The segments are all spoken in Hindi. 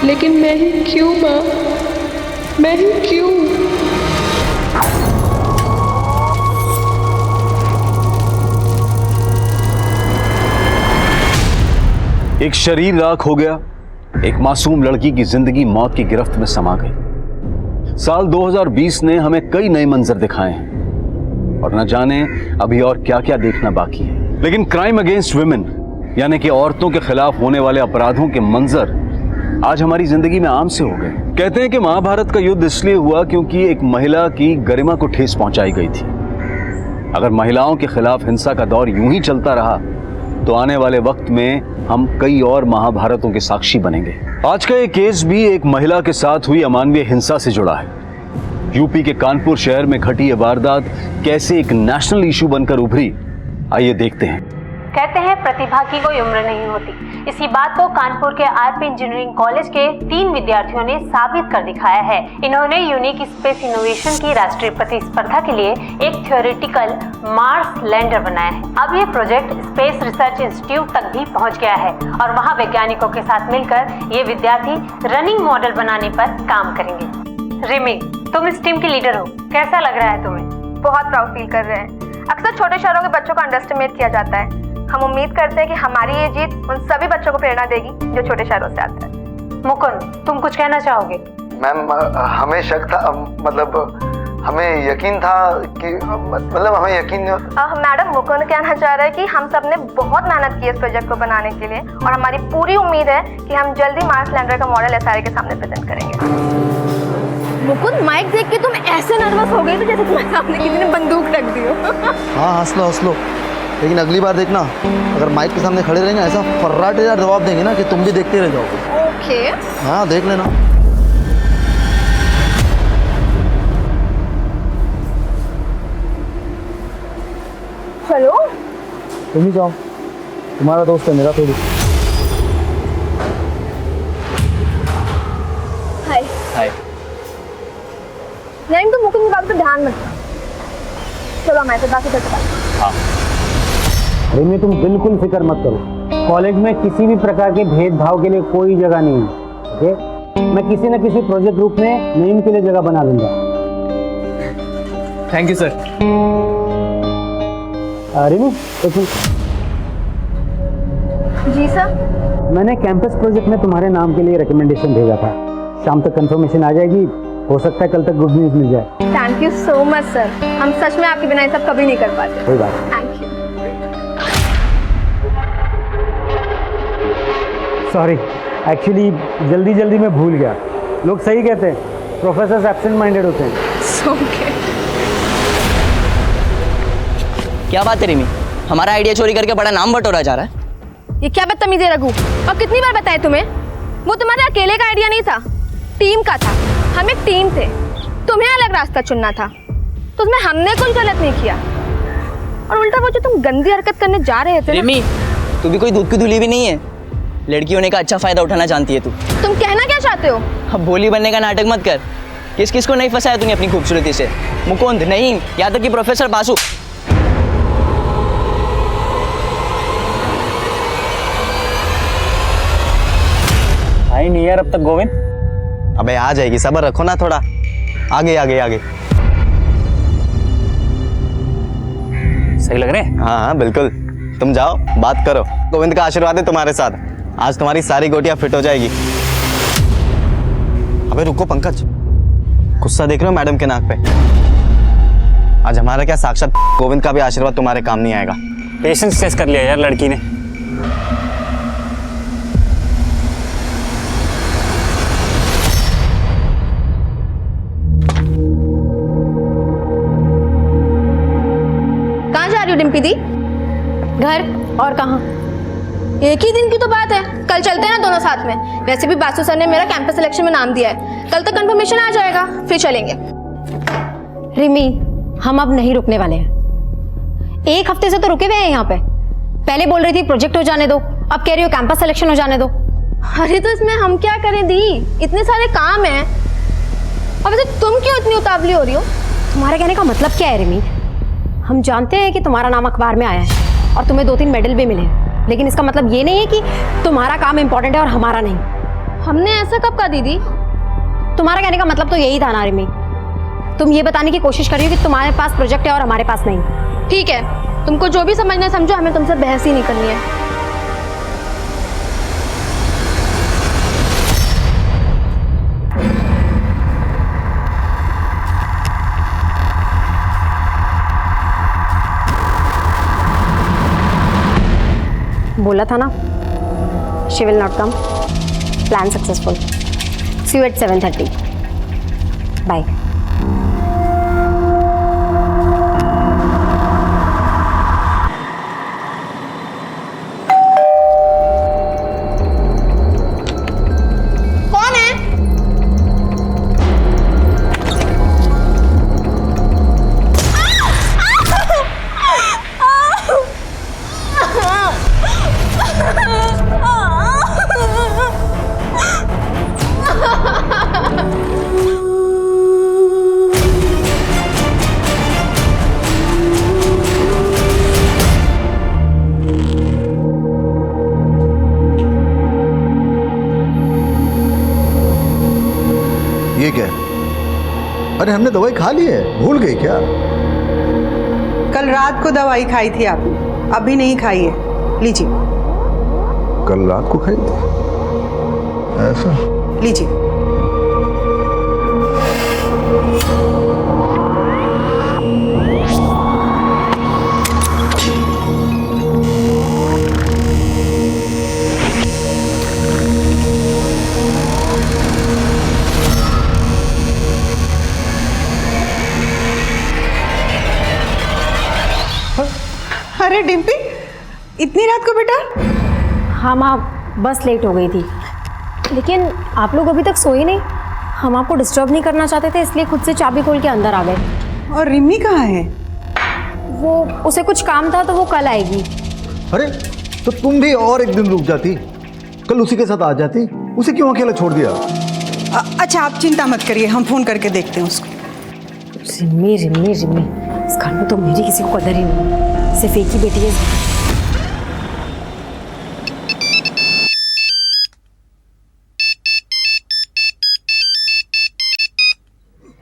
लेकिन मैं ही क्यों माँ, मैं ही क्यों? एक शरीर राख हो गया, एक मासूम लड़की की जिंदगी मौत की गिरफ्त में समा गई। साल 2020 ने हमें कई नए मंजर दिखाए हैं और न जाने अभी और क्या क्या देखना बाकी है। लेकिन क्राइम अगेंस्ट वुमेन यानी कि औरतों के खिलाफ होने वाले अपराधों के मंजर आज हमारी जिंदगी में आम से हो गए। कहते हैं कि महाभारत का युद्ध इसलिए हुआ क्योंकि एक महिला की गरिमा को ठेस पहुंचाई गई थी। अगर महिलाओं के खिलाफ हिंसा का दौर यूं ही चलता रहा तो आने वाले वक्त में हम कई और महाभारतों के साक्षी बनेंगे। आज का ये केस भी एक महिला के साथ हुई अमानवीय हिंसा से जुड़ा है। यूपी के कानपुर शहर में घटी ये वारदात कैसे एक नेशनल इशू बनकर उभरी, आइए देखते हैं। कहते हैं प्रतिभा की कोई उम्र नहीं होती। इसी बात को कानपुर के आरपी इंजीनियरिंग कॉलेज के 3 विद्यार्थियों ने साबित कर दिखाया है। इन्होंने यूनिक स्पेस इनोवेशन की राष्ट्रीय प्रतिस्पर्धा के लिए एक थ्योरेटिकल मार्स लैंडर बनाया है। अब ये प्रोजेक्ट स्पेस रिसर्च इंस्टीट्यूट तक भी पहुंच गया है और वहां वैज्ञानिकों के साथ मिलकर ये विद्यार्थी रनिंग मॉडल बनाने पर काम करेंगे। रिमी, तुम इस टीम की लीडर हो, कैसा लग रहा है तुम्हें? बहुत प्राउड फील कर रहे हैं। अक्सर छोटे शहरों के बच्चों को अंडर एस्टिमेट किया जाता है। हम उम्मीद करते हैं कि हमारी ये जीत उन सभी बच्चों को प्रेरणा देगी जो छोटे शहरों से आते हैं। मुकुंद, तुम कुछ कहना चाहोगे? मैम, हमें शक था, मतलब हमें यकीन था कि हमें यकीन। मैडम, मुकुंद कहना चाह रहा है कि हम सब ने बहुत मेहनत की है इस प्रोजेक्ट को बनाने के लिए और हमारी पूरी उम्मीद है कि हम जल्दी मार्स लैंडर का मॉडल एसआरए के सामने प्रेजेंट करेंगे। मुकुंद, माइक देख के तुम ऐसे नर्वस हो गए थे जैसे तुम्हारे सामने किसी ने बंदूक रख दी हो। हाँ, हंस लो, लेकिन अगली बार देखना, अगर माइक के सामने खड़े रहेंगे ऐसा फर्राटेदार जवाब देंगे ना कि तुम भी देखते रह जाओगे। ओके। हाँ, देख लेना। हेलो, तुम ही जाओ, तुम्हारा दोस्त है, मेरा थोड़ी। हाय। हाय। नहीं, तुम मुकुंद की बात पे ध्यान मत दो। चलो हमारे साथ बाकी करते हैं। हाँ। रिमी, तुम बिल्कुल फिक्र मत करो। कॉलेज में किसी भी प्रकार के भेदभाव के लिए कोई जगह नहीं है। ओके, मैं किसी न किसी प्रोजेक्ट ग्रुप में नईम के लिए जगह बना लूंगा। Thank you sir. रिमी, एक मिनट। जी सर। मैंने कैंपस प्रोजेक्ट में तुम्हारे नाम के लिए रिकमेंडेशन भेजा था। शाम तक कंफर्मेशन आ जाएगी, हो सकता है कल तक गुड न्यूज मिल जाए। Thank you so much sir, हम सच में आपके बिना ये सब कभी नहीं कर पाते। कोई बात नहीं। Thank you. सॉरी, एक्चुअली जल्दी में भूल गया। लोग सही कहते हैं, प्रोफेसर एब्सेंट माइंडेड होते हैं। ओके। क्या बात है रिमी, हमारा आइडिया चोरी करके बड़ा नाम बटोरा जा रहा है। ये क्या बदतमीजी है रघु, और कितनी बार बताया तुम्हें, वो तुम्हारे अकेले का आइडिया नहीं था, टीम का था। हम एक टीम थे, तुम्हें अलग रास्ता चुनना था, तो उसमें हमने कुछ गलत नहीं किया। और उल्टा वो जो तुम गंदी हरकत करने जा रहे थे रिमी, तू भी कोई दूध की धुली भी नहीं है। लड़की होने का अच्छा फायदा उठाना जानती है तू। तुम कहना क्या चाहते हो? अब भोली बनने का नाटक मत कर। किस किस को नहीं फंसाया तूने अपनी खूबसूरती से? मुकुंद नहीं, यहाँ तक कि प्रोफेसर बासु। आई नहीं यार अब तक गोविंद। अबे आ जाएगी, सब्र रखो ना थोड़ा। आगे आगे आगे। सही लग रहे हैं? हाँ बिल्कुल, तुम जाओ बात करो। गोविंद का आशीर्वाद है तुम्हारे साथ, आज तुम्हारी सारी गोटियां फिट हो जाएगी। अबे रुको पंकज, गुस्सा देख रहे हो मैडम के नाक पे? आज हमारा क्या, साक्षात गोविंद का भी आशीर्वाद तुम्हारे काम नहीं आएगा। पेशेंस टेस्ट कर लिया यार लड़की ने। कहाँ जा रही हो डिम्पी दी? घर, और कहाँ? एक ही दिन की तो बात है, कल चलते हैं ना दोनों साथ में। वैसे भी बासु सर ने मेरा कैंपस सिलेक्शन में नाम दिया है, कल तक कंफर्मेशन आ जाएगा, फिर चलेंगे। रिमी, हम अब नहीं रुकने वाले हैं। एक हफ्ते से तो रुके हुए हैं यहाँ पे। पहले बोल रही थी प्रोजेक्ट हो जाने दो, अब कह रही हो कैंपस सिलेक्शन हो जाने दो। अरे तो इसमें हम क्या करें दी, इतने सारे काम हैं। अब तो तुम क्यों इतनी उतावली हो रही हो? तुम्हारे कहने का मतलब क्या है रिमी? हम जानते हैं कि तुम्हारा नाम अखबार में आया है और तुम्हें 2-3 मेडल भी मिले हैं, लेकिन इसका मतलब ये नहीं है कि तुम्हारा काम इंपॉर्टेंट है और हमारा नहीं। हमने ऐसा कब कहा दीदी? तुम्हारा कहने का मतलब तो यही था ना रिमी, तुम ये बताने की कोशिश कर रही हो कि तुम्हारे पास प्रोजेक्ट है और हमारे पास नहीं। ठीक है, तुमको जो भी समझना है समझो, हमें तुमसे बहस ही नहीं करनी है। बोला था ना, she will not come. Plan successful. See you at 7:30। Bye. कौन है? ये क्या है? अरे हमने दवाई खा ली है, भूल गई क्या? कल रात को दवाई खाई थी आपने, अभी नहीं खाई है, लीजिए। कल रात को खाई थी? ऐसा? लीजिए। अरे डिम्पी, इतनी रात को बेटा? हाँ माँ, बस लेट हो गई थी, लेकिन आप लोग अभी तक सोए नहीं। हम आपको डिस्टर्ब नहीं करना चाहते थे, इसलिए खुद से चाबी खोल के अंदर आ गए। और रिमी कहाँ है? वो उसे कुछ काम था तो वो कल आएगी। अरे तो तुम भी और एक दिन रुक जाती, कल उसी के साथ आ जाती, उसे क्यों अकेला छोड़ दिया? अच्छा आप चिंता मत करिए, हम फोन करके देखते हैं उसको। रिमी रिमी रिमी, इस घर में तो मेरी किसी को कदर ही नहीं, सिर्फ एक ही बेटी है।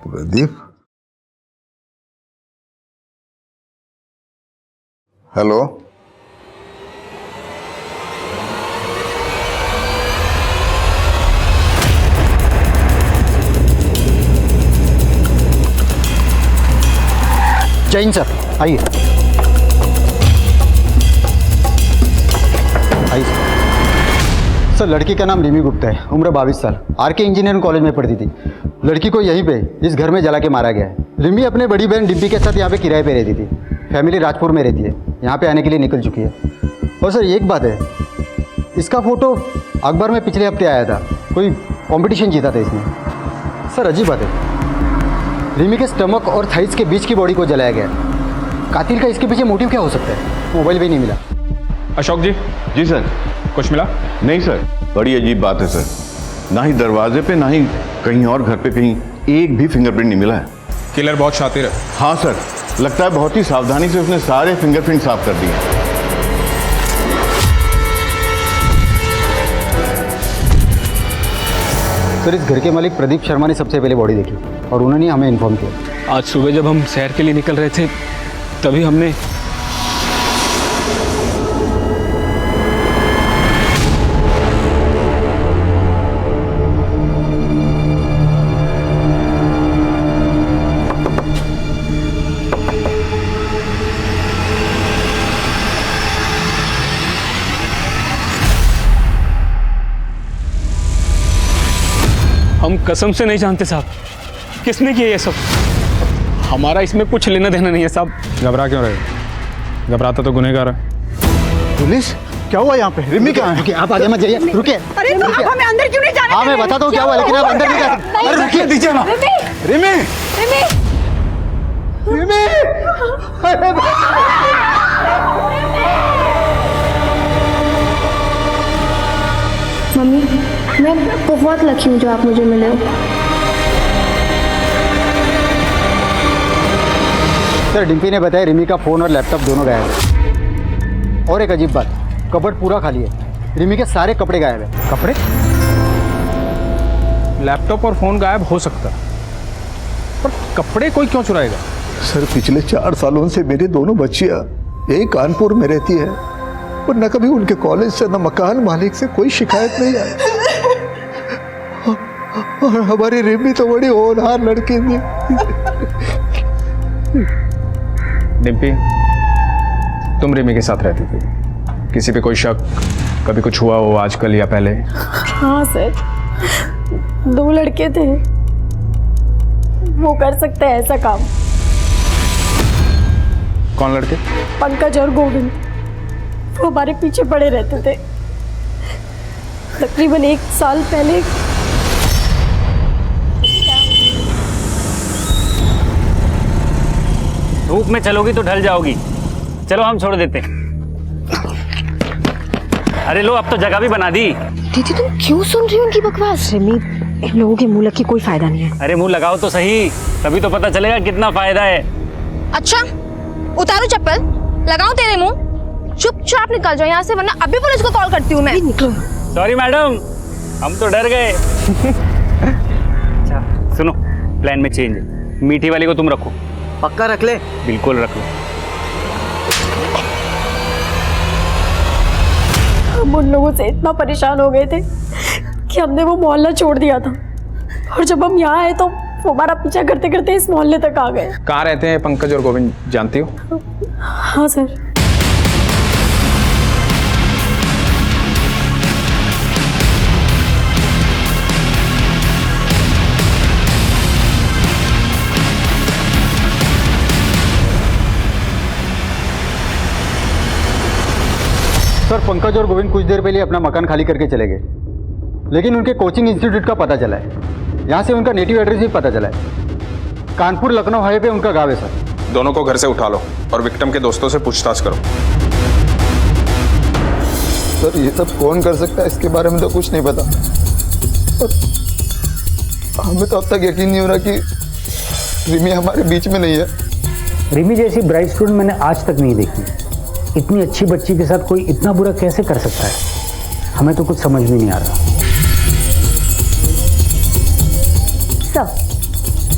प्रदीप, हेलो। जैन सर, आइए आइए सर। लड़की का नाम रिमी गुप्ता है, उम्र 22 साल, आरके इंजीनियरिंग कॉलेज में पढ़ती थी। लड़की को यहीं पे इस घर में जला के मारा गया है। रिमी अपने बड़ी बहन डिम्पी के साथ यहाँ पे किराए पे रहती थी। फैमिली राजपुर में रहती है, यहाँ पे आने के लिए निकल चुकी है। और सर एक बात है, इसका फोटो अखबार में पिछले हफ्ते आया था, कोई कॉम्पिटिशन जीता था इसने। सर अजीब बात है, रिमी के स्टमक और थाइस के बीच की बॉडी को जलाया गया। कातिल का इसके पीछे मोटिव क्या हो सकता है? मोबाइल भी नहीं मिला। अशोक जी। जी सर। कुछ मिला? नहीं सर, बड़ी अजीब बात है सर, ना ही दरवाजे पे ना ही कहीं और घर पे कहीं एक भी फिंगरप्रिंट नहीं मिला है। किलर बहुत शातिर है। हाँ सर, लगता है बहुत ही सावधानी से उसने सारे फिंगरप्रिंट साफ कर दिए। सर इस घर के मालिक प्रदीप शर्मा ने सबसे पहले बॉडी देखी और उन्होंने हमें इन्फॉर्म किया। आज सुबह जब हम सैर के लिए निकल रहे थे तभी हमने हम कसम से नहीं जानते साहब, किसने किया ये सब। हमारा इसमें कुछ लेना देना नहीं है साहब। घबरा क्यों रहे? घबराता तो गुनहगार है। पुलिस, क्या हुआ यहाँ पे? रिमी कहाँ है? आप आगे मत जाइए, रुकिए। अरे तो आप हमें अंदर क्यों नहीं जाने? हाँ मैं बताता हूँ क्या हुआ, लेकिन आप अंदर नहीं जा सकते। अरे रुकिए, दीजिए ना। रिमी, रिमी, अरे मम्मी, मैं बहुत लकी हूँ जो आप मुझे मिले हो। सर डिम्पी ने बताया रिमी का फ़ोन और लैपटॉप दोनों गायब है। और एक अजीब बात, कबर्ड पूरा खाली है, रिमी के सारे कपड़े गायब है। कपड़े? लैपटॉप और फोन गायब हो सकता है, पर कपड़े कोई क्यों चुराएगा? सर पिछले 4 सालों से मेरी दोनों बच्चियां यही कानपुर में रहती है और न कभी उनके कॉलेज से न मकान मालिक से कोई शिकायत नहीं आई। और हमारी रिमी तो बड़ी होनहार लड़की थी। डिम्पी, तुम रिमी के साथ रहती थी, किसी पे कोई शक कभी कुछ हुआ हो आजकल या पहले? हाँ सर, 2 लड़के थे, वो कर सकते हैं ऐसा काम। कौन लड़के? पंकज और गोविंद, वो हमारे पीछे पड़े रहते थे। तकरीबन 1 साल पहले धूप में चलोगी तो ढल जाओगी, चलो हम छोड़ देते हैं। अरे लो, अब तो जगह भी बना दी। दीदी तुम क्यों सुन रही हो उनकी बकवास? रिमी, इन लोगों के मुंह लग के कोई फायदा नहीं है। अरे मुंह लगाओ तो सही, तभी तो पता चलेगा कितना फायदा है। अच्छा, उतारो चप्पल, लगाऊं तेरे मुंह? चुपचाप निकल जाओ यहाँ से, वरना अभी पुलिस को कॉल करती हूँ मैं। निकलो। सॉरी मैडम, हम तो डर गए। अच्छा सुनो, प्लान में चेंज है। मीठी वाली को तुम रखो। पक्का रख ले? बिल्कुल रख लो। हम उन लोगों से इतना परेशान हो गए थे कि हमने वो मोहल्ला छोड़ दिया था, और जब हम यहाँ आए तो वो हमारा पीछा करते करते इस मोहल्ले तक आ गए। कहाँ रहते हैं पंकज और गोविंद, जानती हो? हाँ सर। सर पंकज और गोविंद कुछ देर पहले अपना मकान खाली करके चले गए, लेकिन उनके कोचिंग इंस्टीट्यूट का पता चला है। यहाँ से उनका नेटिव एड्रेस भी पता चला है। कानपुर लखनऊ हाईवे पे उनका गाँव है सर। दोनों को घर से उठा लो और विक्टिम के दोस्तों से पूछताछ करो। सर ये सब कौन कर सकता है, इसके बारे में तो कुछ नहीं पता। और हमें तो अब तक यकीन नहीं हो रहा कि रिमी हमारे बीच में नहीं है। रिमी जैसी ब्राइट स्टूडेंट मैंने आज तक नहीं देखी। इतनी अच्छी बच्ची के साथ कोई इतना बुरा कैसे कर सकता है? हमें तो कुछ समझ भी नहीं आ रहा।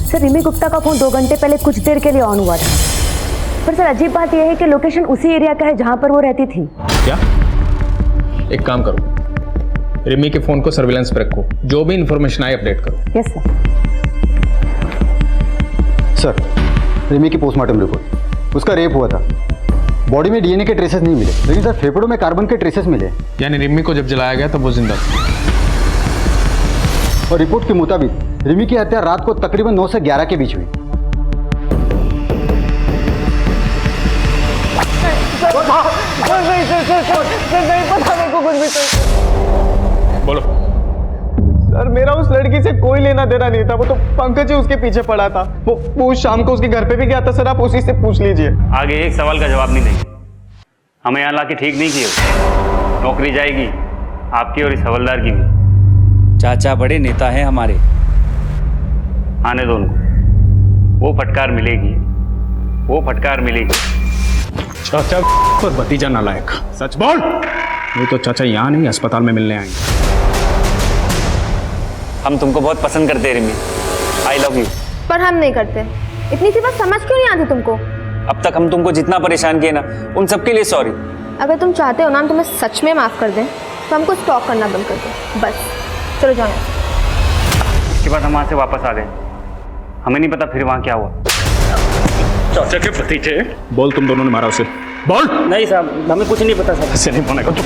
सर रिमी गुप्ता का फोन 2 घंटे पहले कुछ देर के लिए ऑन हुआ था, पर सर अजीब बात यह है कि लोकेशन उसी एरिया का है जहां पर वो रहती थी। क्या? एक काम करो, रिमी के फोन को सर्विलांस पर रखो, जो भी इंफॉर्मेशन आए अपडेट करो। Yes sir. सर रिमी की पोस्टमार्टम रिपोर्ट, उसका रेप हुआ था। बॉडी में डीएनए के ट्रेसेस नहीं मिले, लेकिन सर फेफड़ों में कार्बन के ट्रेसेस मिले। यानी रिमी को जब जलाया गया तब वो जिंदा था। और रिपोर्ट के मुताबिक रिमी की हत्या रात को तकरीबन 9 से 11 के बीच हुई। नहीं पता मेरे को कुछ भी। बोलो। सर मेरा उस लड़की से कोई लेना देना नहीं था, वो तो पंकज ही उसके पीछे पड़ा था। वो शाम को उसके घर पे भी गया था। सर आप उसी से पूछ लीजिए। आगे एक सवाल का जवाब नहीं देंगे। हमें यहाँ लाके ठीक नहीं किए। नौकरी जाएगी आपकी और इस हवलदार की भी। चाचा बड़े नेता हैं हमारे, आने दो उनको। वो फटकार मिलेगी, वो फटकार मिलेगी। चाचा और भतीजा नालायक, सच बोल। ये तो चाचा यहाँ नहीं अस्पताल में मिलने आएंगे। हम तुमको बहुत पसंद करते हैं रिमी, आई लव यू। पर हम नहीं करते। इतनी सी बात समझ क्यों नहीं आती तुमको? अब तक हम तुमको जितना परेशान किए ना, उन सबके लिए सॉरी। अगर तुम चाहते हो ना हम तुम्हें सच में माफ कर दें तो हमको स्टॉक करना बंद कर दो बस। चलो जाओ। इसके बाद हम वहाँ से वापस आ गए। हमें नहीं पता फिर वहाँ क्या हुआ। चाचा के भतीजे। बोल तुम दोनों ने मारा उसे, बोल। नहीं साहब हमें कुछ नहीं पता साहब। ऐसे नहीं बोलेगा तुम।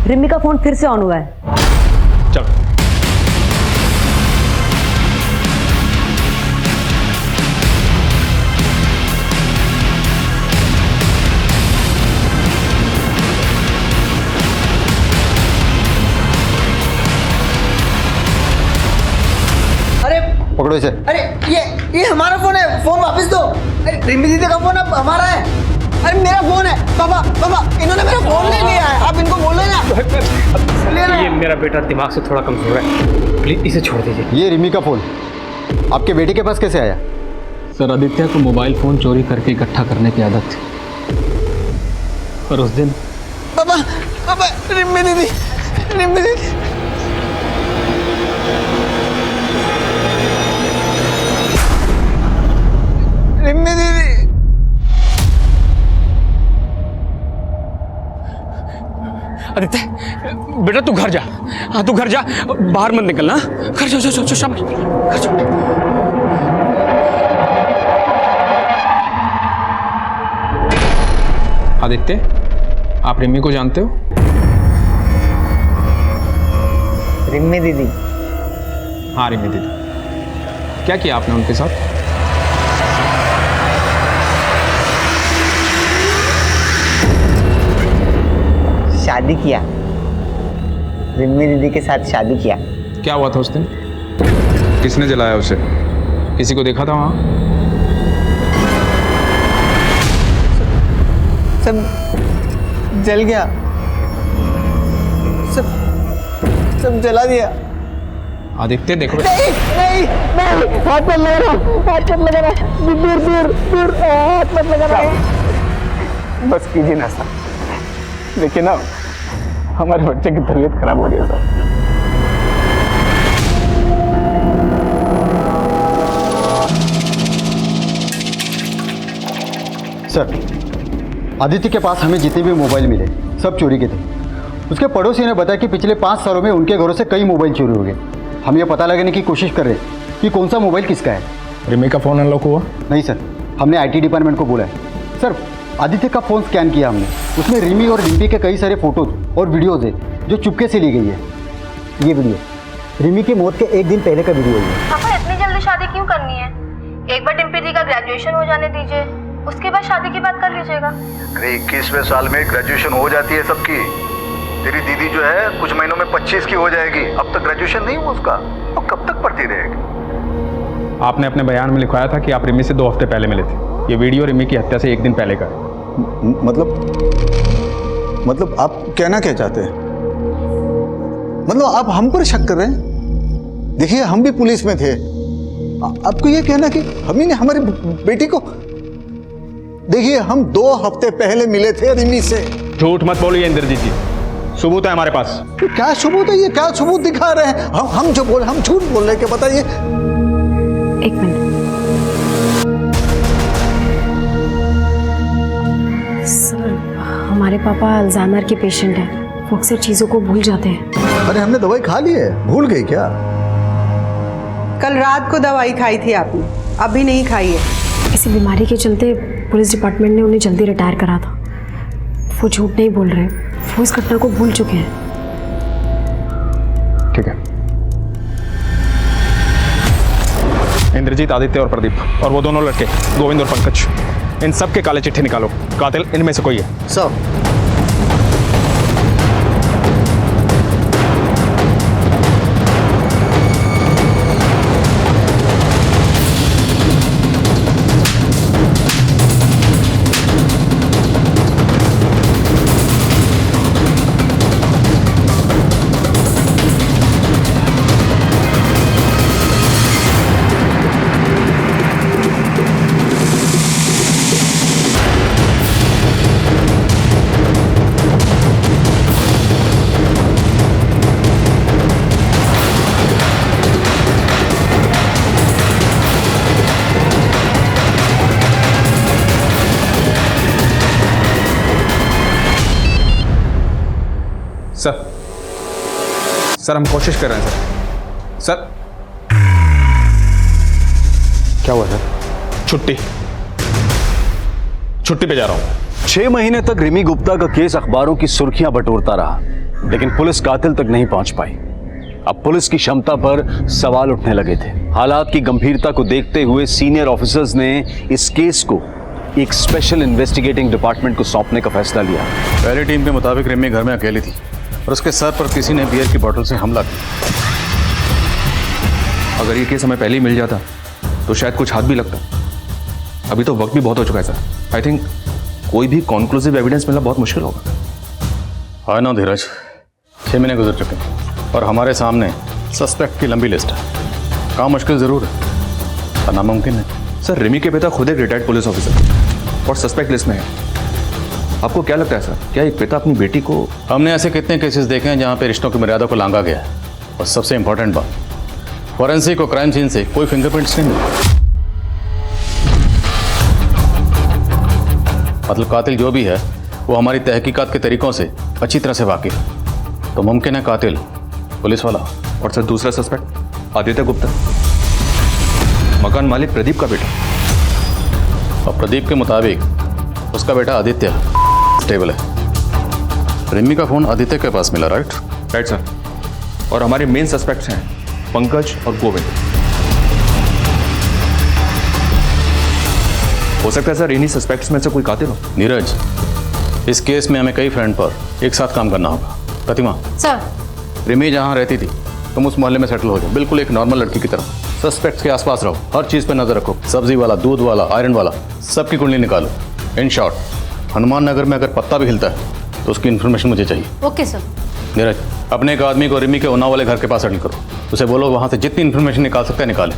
रिमी का फोन फिर से ऑन हुआ है। चल। अरे पकड़ो इसे। अरे ये हमारा फोन है, फोन वापस दो। अरे रिमी दीदी का फोन अब हमारा है। अरे मेरा फोन है। पापा पापा इन्होंने मेरा फोन ले लिया है, आप इनको बोलो ना। ये मेरा बेटा दिमाग से थोड़ा कमजोर है, प्लीज इसे छोड़ दीजिए। ये रिमी का फ़ोन आपके बेटे के पास कैसे आया? सर आदित्य को मोबाइल फ़ोन चोरी करके इकट्ठा करने की आदत थी, पर उस दिन पापा पापा रिम्मी दीदी रिम्मी दीदी रिम्मी दीदी आदित्य बेटा तू घर जा, हाँ तू घर जा, बाहर मत निकलना, घर जा, जा, शाबाश, घर जा। आदित्य आप रिम्मी को जानते हो? रिम्मी दीदी? हाँ रिम्मी दीदी। क्या किया आपने उनके साथ? शादी किया, रिम्मी दीदी के साथ शादी किया। क्या हुआ था उस दिन? किसने जलाया उसे? किसी को देखा था वहां? सब जल गया, सब जला दिया। आदित्य देखो। नहीं नहीं नहीं, हाथ मत लगा रहा, हाथ मत लगा रहा, दूर दूर दूर, हाथ मत लगा रहा। बस कीजिए ना सर, देखिए ना हमारे बच्चे की तबीयत खराब हो रही है सर। आदित्य के पास हमें जितने भी मोबाइल मिले सब चोरी के थे। उसके पड़ोसी ने बताया कि पिछले 5 सालों में उनके घरों से कई मोबाइल चोरी हो गए। हम ये पता लगाने की कोशिश कर रहे हैं कि कौन सा मोबाइल किसका है। रिमी का फ़ोन अनलॉक हुआ? नहीं सर, हमने IT डिपार्टमेंट को बोला है। सर आदित्य का फ़ोन स्कैन किया हमने, उसमें रिमी और डिम्पी के कई सारे फोटोज और वीडियोज़ है जो चुपके से ली गई है। ये वीडियो रिमी की मौत के 1 दिन पहले का वीडियो है। पापा इतनी जल्दी शादी क्यों करनी है? एक बार डिम्पी दी का ग्रेजुएशन हो जाने दीजिए, उसके बाद शादी की बात कर लीजिएगा। अरे 21वें साल में ग्रेजुएशन हो जाती है सबकी। तेरी दीदी जो है कुछ महीनों में 25 की हो जाएगी, अब तक ग्रेजुएशन नहीं हुआ उसका, और कब तक पढ़ती रहेगी? आपने अपने बयान में लिखवाया था कि आप रिमी से 2 हफ्ते पहले मिले थे। ये वीडियो रिमी की हत्या से 1 दिन पहले का है। मतलब आप कहना क्या चाहते हैं? मतलब आप हम पर शक कर रहे हैं? देखिए हम भी पुलिस में थे, आपको ये कहना कि हम ही ने हमारी बेटी को, देखिए हम 2 हफ्ते पहले मिले थे रिमी से। झूठ मत बोलिए इंद्रजीत जी, सबूत है हमारे पास। क्या सबूत है? ये क्या सबूत दिखा रहे हैं? हम जो बोल, हम झूठ बोल रहे हैं, क्या बताइए? 1 मिनट सर, हमारे पापा अल्जाइमर के पेशेंट हैं, वो अक्सर चीज़ों को भूल जाते हैं। अरे हमने दवाई खा ली है, भूल गई क्या? कल रात को दवाई खाई थी आपने, अभी नहीं खाई है। इसी बीमारी के चलते पुलिस डिपार्टमेंट ने उन्हें जल्दी रिटायर करा था। वो झूठ नहीं बोल रहे, वो इस घटना को भूल चुके हैं। ठीक है। इंद्रजीत, आदित्य और प्रदीप और वो दोनों लड़के गोविंद और पंकज, इन सब के काले चिट्ठे निकालो। कातिल इनमें से कोई है। सब सर हम कोशिश कर रहे हैं सर। क्या हुआ सर? छुट्टी पे जा रहा हूं। 6 महीने तक रिमी गुप्ता का केस अखबारों की सुर्खियां बटोरता रहा, लेकिन पुलिस कातिल तक नहीं पहुंच पाई। अब पुलिस की क्षमता पर सवाल उठने लगे थे। हालात की गंभीरता को देखते हुए सीनियर ऑफिसर्स ने इस केस को एक स्पेशल इन्वेस्टिगेटिंग डिपार्टमेंट को सौंपने का फैसला लिया। पहली टीम के मुताबिक रिमी घर में अकेली थी और उसके सर पर किसी ने बियर की बोतल से हमला किया। अगर ये केस हमें पहले ही मिल जाता तो शायद कुछ हाथ भी लगता। अभी तो वक्त भी बहुत हो चुका है सर। आई थिंक कोई भी कॉन्क्लूसिव एविडेंस मिलना बहुत मुश्किल होगा। हाँ ना धीरज, 6 महीने गुजर चुके हैं और हमारे सामने सस्पेक्ट की लंबी लिस्ट है। काम मुश्किल ज़रूर है पर नामुमकिन है। सर रिमी के पिता खुद एक रिटायर्ड पुलिस ऑफिसर और सस्पेक्ट लिस्ट में है। आपको क्या लगता है सर, क्या एक पिता अपनी बेटी को? हमने ऐसे कितने केसेस देखे हैं जहाँ पे रिश्तों की मर्यादा को लांघा गया है। और सबसे इंपॉर्टेंट बात, फॉरेंसिक और क्राइम सीन से कोई फिंगरप्रिंट्स नहीं मिले। मतलब कातिल जो भी है वो हमारी तहकीकात के तरीकों से अच्छी तरह से वाकिफ है, तो मुमकिन है कातिल पुलिस वाला। और सर दूसरा सस्पेक्ट आदित्य गुप्ता, मकान मालिक प्रदीप का बेटा। और प्रदीप के मुताबिक उसका बेटा आदित्य स्टेबल है। रिमी का फोन आदित्य के पास मिला, राइट? Right sir. और हमारे मेन सस्पेक्ट्स हैं पंकज और गोविंद। हो सकता है सर इन्हीं सस्पेक्ट्स में से कोई कातिल हो। नीरज, इस केस में हमें कई फ्रेंड पर एक साथ काम करना होगा। प्रतिमा सर, रिमी जहाँ रहती थी तुम उस मोहल्ले में सेटल हो जाओ, बिल्कुल एक नॉर्मल लड़की की तरह। सस्पेक्ट्स के आसपास रहो, हर चीज़ पर नजर रखो। सब्जी वाला, दूध वाला, आयरन वाला, सबकी कुंडली निकालो। इन शॉर्ट, हनुमान नगर में अगर पत्ता भी हिलता है तो उसकी इन्फॉर्मेशन मुझे चाहिए। Okay sir. नीरज, अपने एक आदमी को रिमी के उन्नाव वाले घर के पास सेटल करो। उसे बोलो वहाँ से जितनी इन्फॉर्मेशन निकाल सकते हैं निकालें।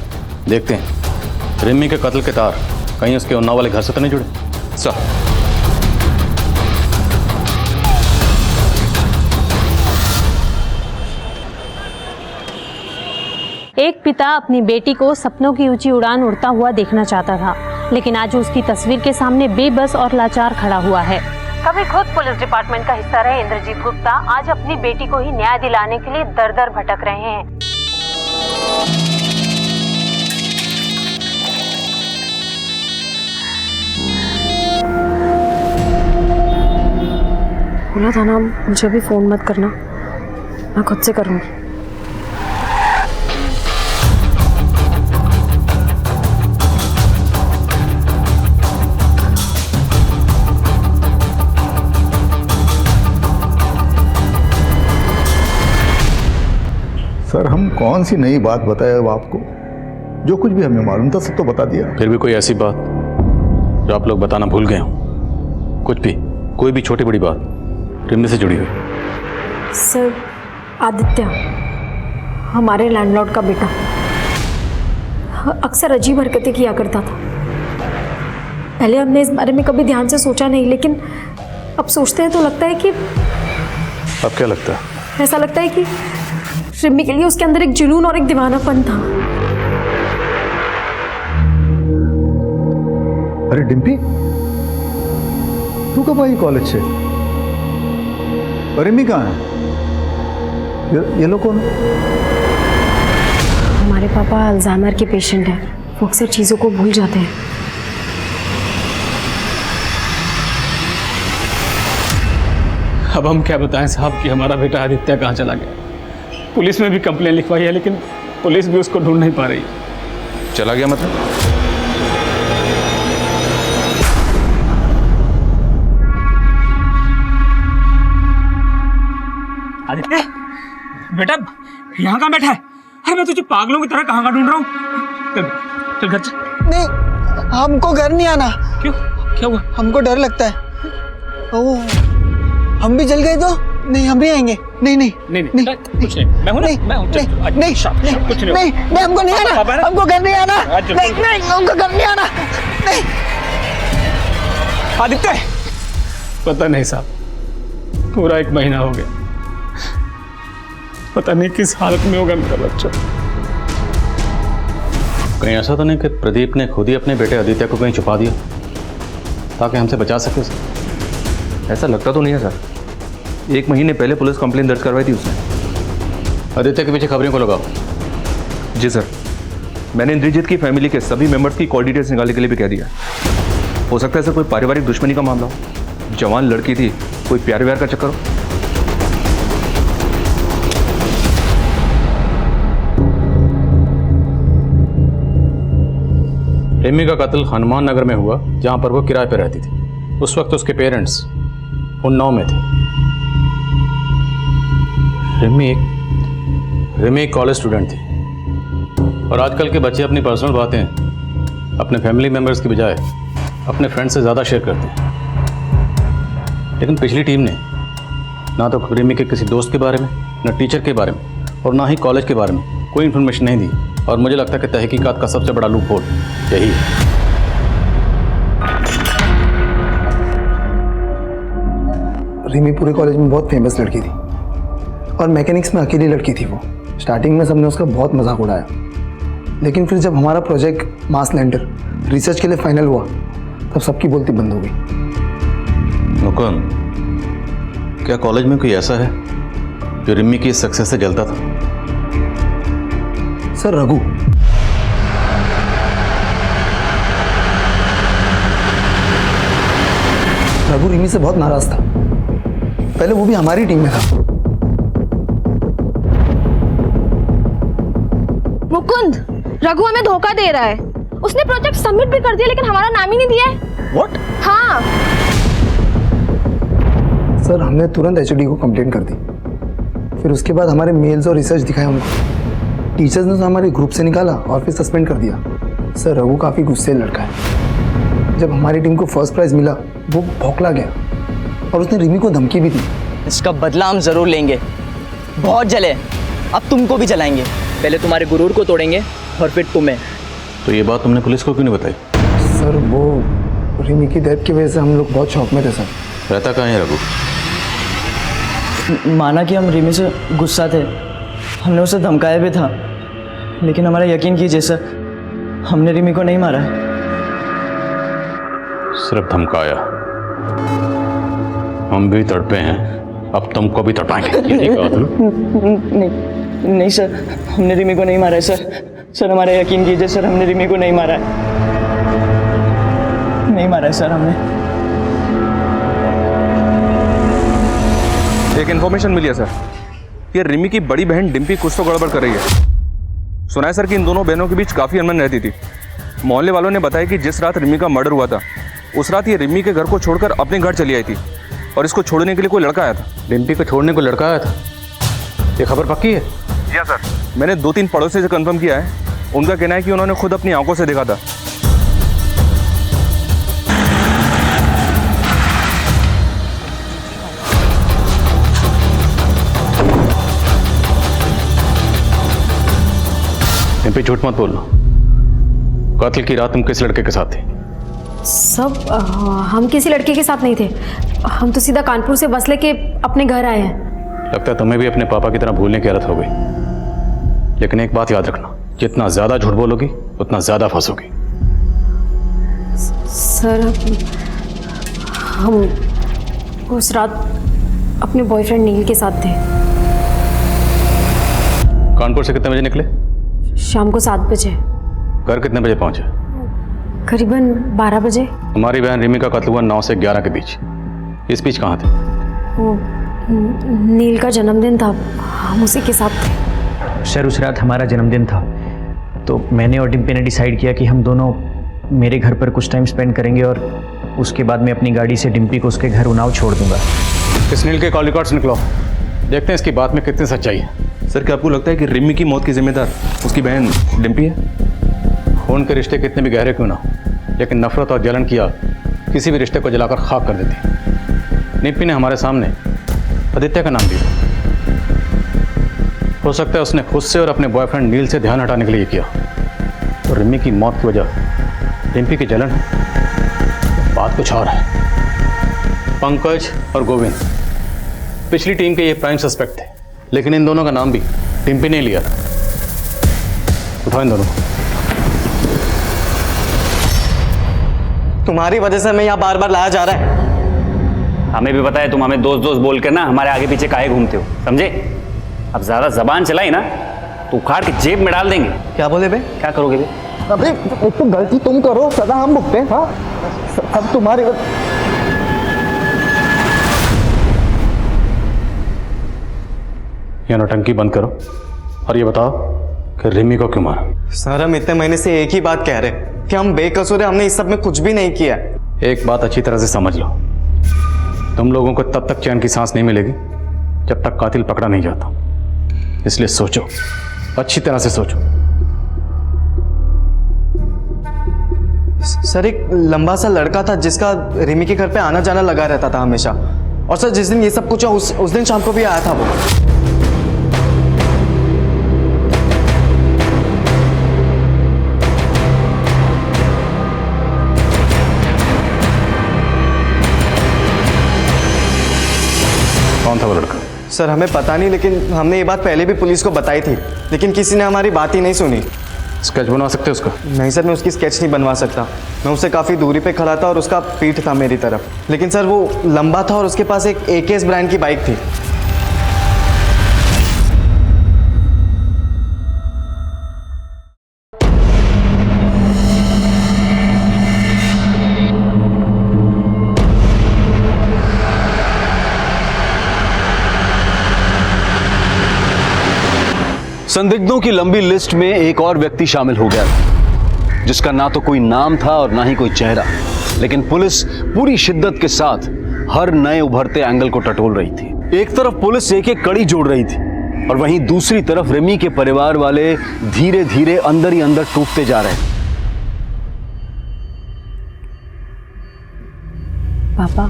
देखते हैं रिमी के कत्ल के तार कहीं उसके उन्नाव वाले घर से तो नहीं जुड़े। सर एक पिता अपनी बेटी को सपनों की ऊंची उड़ान उड़ता हुआ देखना चाहता था, लेकिन आज उसकी तस्वीर के सामने बेबस और लाचार खड़ा हुआ है। कभी खुद पुलिस डिपार्टमेंट का हिस्सा रहे इंद्रजीत गुप्ता आज अपनी बेटी को ही न्याय दिलाने के लिए दर दर भटक रहे हैं। बोला था ना मुझे भी फोन मत करना, मैं खुद से करूँगी। सर हम कौन सी नई बात बताए अब आपको? जो कुछ भी हमें मालूम था सब तो बता दिया। फिर भी कोई ऐसी बात जो आप लोग बताना भूल गए हो? कुछ भी, कोई भी छोटी बड़ी बात रिमी से जुड़ी हुई? सर, आदित्य हमारे लैंडलॉर्ड का बेटा अक्सर अजीब हरकतें किया करता था। पहले हमने इस बारे में कभी ध्यान से सोचा नहीं, लेकिन अब सोचते हैं तो लगता है कि अब क्या लगता है? ऐसा लगता है कि रिमी के लिए उसके अंदर एक जुनून और एक दीवानापन था। अरे डिम्पी, तू कब आई कॉलेज से? रिमी कहाँ है? ये लोग कौन? हमारे पापा अल्जाइमर के पेशेंट हैं, वो अक्सर चीज़ों को भूल जाते हैं। अब हम क्या बताएं साहब कि हमारा बेटा आदित्य कहाँ चला गया। पुलिस में भी कंप्लेन लिखवाई है लेकिन पुलिस भी उसको ढूंढ नहीं पा रही। चला गया मतलब? आदित्य बेटा यहाँ कहाँ बैठा है? अरे मैं तुझे पागलों की तरह कहाँ कहाँ ढूंढ रहा हूँ। चल घर चल। नहीं, हमको घर नहीं आना। क्यों, क्या हुआ? हमको डर लगता है। ओह, हम भी जल गए तो? नहीं, हम भी आएंगे। नहीं नहीं नहीं नहीं, नहीं कुछ नहीं, मैं हूं ना, मैं हूं। नहीं नहीं कुछ नहीं, नहीं नहीं, हमको नहीं आना, हमको घर नहीं आना। नहीं नहीं, हमको घर नहीं आना। नहीं आदित्य, पता नहीं साहब, पूरा 1 महीना हो गया, पता नहीं किस हालत में होगा मेरा बच्चा। कहीं ऐसा तो नहीं कि प्रदीप ने खुद ही अपने बेटे आदित्य को कहीं छुपा दिया ताकि हमसे बचा सके उसे? ऐसा लगता तो नहीं है सर। 1 महीने पहले पुलिस कंप्लेन दर्ज करवाई थी उसने। आदित्य के पीछे खबरें को लगाओ। जी सर, मैंने इंद्रजीत की फैमिली के सभी मेंबर्स की कॉल डिटेल्स निकालने के लिए भी कह दिया। हो सकता है सर कोई पारिवारिक दुश्मनी का मामला हो, जवान लड़की थी, कोई प्यार व्यार का चक्कर हो। रिमी का कत्ल हनुमान नगर में हुआ जहां पर वो किराए पर रहती थी। उस वक्त उसके पेरेंट्स उन्नाव में थे। रिमी एक कॉलेज स्टूडेंट थी और आजकल के बच्चे अपनी पर्सनल बातें अपने फैमिली मेम्बर्स की बजाय अपने फ्रेंड से ज़्यादा शेयर करते हैं। लेकिन पिछली टीम ने ना तो रिमी के किसी दोस्त के बारे में, ना टीचर के बारे में और ना ही कॉलेज के बारे में कोई इन्फॉर्मेशन नहीं दी। और मुझे लगता है कि तहकीकात का सबसे बड़ा लूप होल यही है। रिमी पूरे कॉलेज में बहुत फेमस लड़की थी और मैकेनिक्स में अकेली लड़की थी वो। स्टार्टिंग में सबने उसका बहुत मजाक उड़ाया, लेकिन फिर जब हमारा प्रोजेक्ट मास लैंडर रिसर्च के लिए फाइनल हुआ तब सबकी बोलती बंद हो गई। मुकुंद, क्या कॉलेज में कोई ऐसा है जो रिमी की सक्सेस से जलता था? सर रघु। रघु रिमी से बहुत नाराज था। पहले वो भी हमारी टीम में था। मुकुंद, रघु हमें धोखा दे रहा है। उसने प्रोजेक्ट सबमिट भी कर दिया लेकिन हमारा नाम ही नहीं दिया है। What? हाँ। सर हमने तुरंत एचओडी को कंप्लेंट कर दी। फिर उसके बाद हमारे मेल्स और रिसर्च दिखाए उनको। टीचर्स ने तो हमारे ग्रुप से निकाला और फिर सस्पेंड कर दिया। सर रघु काफ़ी गुस्से लड़का है। जब हमारी टीम को फर्स्ट प्राइज मिला वो भौंकला गया और उसने रिमी को धमकी भी दी। इसका बदला हम जरूर लेंगे। बहुत जले, अब तुमको भी जलाएंगे। पहले तुम्हारे गुरूर को तोड़ेंगे और फिर तुम्हें। तो ये बात तुमने पुलिस को क्यों नहीं बताई? सर वो रिमी की डेथ की वजह से हम लोग बहुत शौक में थे सर। रहता कहाँ है रघु? माना कि हम रिमी से गुस्सा थे, हमने उसे धमकाया भी था, लेकिन हमारा यकीन कीजिए सर, हमने रिमी को नहीं मारा। सिर्फ धमकाया। हम भी तड़पे हैं, अब तुमको भी तड़पाएंगे। नहीं सर, हमने रिमी को नहीं मारा है सर, हमारा यकीन कीजिए सर, हमने रिमी को नहीं मारा है, नहीं मारा है सर हमने। एक इन्फॉर्मेशन मिली है सर, ये रिमी की बड़ी बहन डिम्पी कुछ तो गड़बड़ कर रही है। सुना है सर कि इन दोनों बहनों के बीच काफ़ी अनबन रहती थी। मोहल्ले वालों ने बताया कि जिस रात रिमी का मर्डर हुआ था उस रात ये रिमी के घर को छोड़कर अपने घर चली आई थी और इसको छोड़ने के लिए कोई लड़का आया था। डिम्पी को छोड़ने को लड़का आया था? ये खबर पक्की है? जी सर, मैंने 2-3 पड़ोसी से कंफर्म किया है। उनका कहना है कि उन्होंने खुद अपनी आंखों से देखा था। डिम्पी झूठ मत बोलना। कत्ल की रात तुम किस लड़के के साथ थे? सब हम किसी लड़के के साथ नहीं थे। हम तो सीधा कानपुर से बस लेके अपने घर आए हैं। लगता है तुम्हें भी अपने पापा की तरह भूलने की आदत हो गई। लेकिन एक बात याद रखना, जितना ज्यादा झूठ बोलोगी उतना ज्यादा फंसोगी। सर हम उस रात अपने बॉयफ्रेंड नील के साथ थे। कानपुर से कितने बजे निकले? शाम को 7 बजे। घर कितने बजे पहुंचे? करीबन 12 बजे। हमारी बहन रिमी का कत्ल हुआ 9 से 11 के बीच। इस बीच कहाँ थे? वो नील का जन्मदिन था, हम उसी के साथ थे। सर उस रात हमारा जन्मदिन था, तो मैंने और डिम्पी ने डिसाइड किया कि हम दोनों मेरे घर पर कुछ टाइम स्पेंड करेंगे और उसके बाद मैं अपनी गाड़ी से डिम्पी को उसके घर उन्नाव छोड़ दूंगा। इस नील के कॉल रिकॉर्ड्स निकलो, देखते हैं इसकी बात में कितनी सच्चाई है। सर क्या आपको लगता है कि रिमी की मौत की जिम्मेदार उसकी बहन डिम्पी है? खून के रिश्ते कितने भी गहरे क्यों ना, लेकिन नफरत और जलन की आग किसी भी रिश्ते को जलाकर खाक कर देती। डिम्पी ने हमारे सामने आदित्य का नाम लिया। हो सकता है उसने खुद से और अपने बॉयफ्रेंड नील से ध्यान हटाने के लिए किया। तो रिमी की मौत की वजह डिम्पी की जलन है, बात कुछ और है। पंकज और गोविंद पिछली टीम के ये प्राइम सस्पेक्ट थे, लेकिन इन दोनों का नाम भी डिम्पी ने लिया था। उठाओ इन दोनों को। तुम्हारी वजह से मैं यहाँ बार बार लाया जा रहा है। हमें भी पता है तुम हमें दोस्त दोस्त बोल कर ना हमारे आगे पीछे काहे घूमते हो, समझे? अब ज्यादा जबान चलाई ना तो उखाड़ के जेब में डाल देंगे। क्या बोले बे? क्या करोगे बे? अबे एक तो गलती तुम करो, सदा हम भुगते हैं। हाँ अब तुम्हारी ये नौटंकी बंद करो और ये बताओ कि रिमी को क्यों मारा? सर हम इतने महीने से एक ही बात कह रहे कि हम बेकसूर हैं, हमने इस सब में कुछ भी नहीं किया। एक बात अच्छी तरह से समझ लो, तुम लोगों को तब तक चैन की सांस नहीं मिलेगी जब तक कातिल पकड़ा नहीं जाता। इसलिए सोचो, अच्छी तरह से सोचो। सर एक लंबा सा लड़का था जिसका रिमी के घर पे आना जाना लगा रहता था हमेशा। और सर जिस दिन ये सब कुछ है उस दिन शाम को भी आया था वो। कौन था वो लड़का? सर हमें पता नहीं, लेकिन हमने ये बात पहले भी पुलिस को बताई थी, लेकिन किसी ने हमारी बात ही नहीं सुनी। स्केच बनवा सकते उसका? नहीं सर, मैं उसकी स्केच नहीं बनवा सकता। मैं उससे काफ़ी दूरी पे खड़ा था और उसका पीठ था मेरी तरफ, लेकिन सर वो लंबा था और उसके पास एक AKS ब्रांड की बाइक थी। संदिग्धों की लंबी लिस्ट में एक और व्यक्ति शामिल हो गया था, जिसका ना तो कोई नाम था और ना ही कोई चेहरा, लेकिन पुलिस पूरी शिद्दत के साथ हर नए उभरते एंगल को टटोल रही थी। एक तरफ पुलिस एक एक कड़ी जोड़ रही थी और वहीं दूसरी तरफ रिमी के परिवार वाले धीरे धीरे अंदर ही अंदर टूटते जा रहे थे। पापा,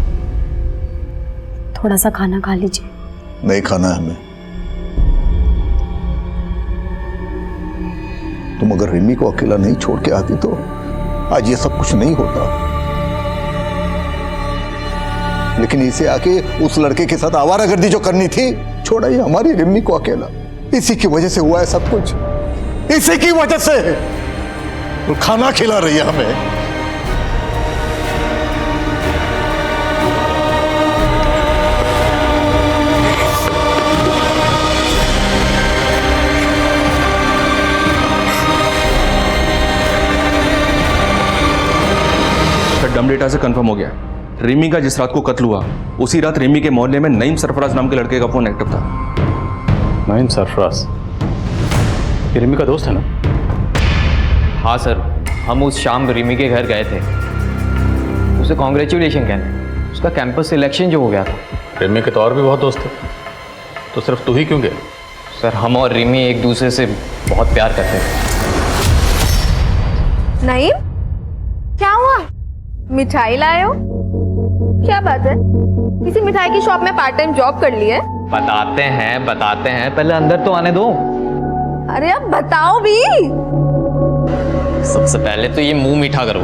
थोड़ा सा खाना खा लीजिए। नहीं खाना है हमें। तुम अगर रिमी को अकेला नहीं छोड़ के आती तो आज ये सब कुछ नहीं होता, लेकिन इसे आके उस लड़के के साथ आवारागर्दी जो करनी थी, छोड़ा ये हमारी रिमी को अकेला। इसी की वजह से हुआ है सब कुछ, इसी की वजह से। और खाना खिला रही है हमें। डम डेटा से कंफर्म हो गया, रिमी का जिस रात को कत्ल हुआ उसी रात रिमी के मोहल्ले में नईम सरफराज नाम के लड़के का फोन एक्टिव था। नईम सरफराज ये रिमी का दोस्त है ना? हाँ सर, हम उस शाम रिमी के घर गए थे, उसे कॉन्ग्रेचुलेशन कहने, उसका कैंपस सिलेक्शन जो हो गया था। रिमी के तो और भी बहुत दोस्त थे, तो सिर्फ तू ही क्यों गया? सर हम और रिमी एक दूसरे से बहुत प्यार करते थे। नईम, क्या हुआ? मिठाई लाए हो? क्या बात है, किसी मिठाई की शॉप में पार्ट टाइम जॉब कर ली है? बताते हैं, पहले अंदर तो आने दो। अरे अब बताओ भी। सबसे पहले तो ये मुंह मीठा करो।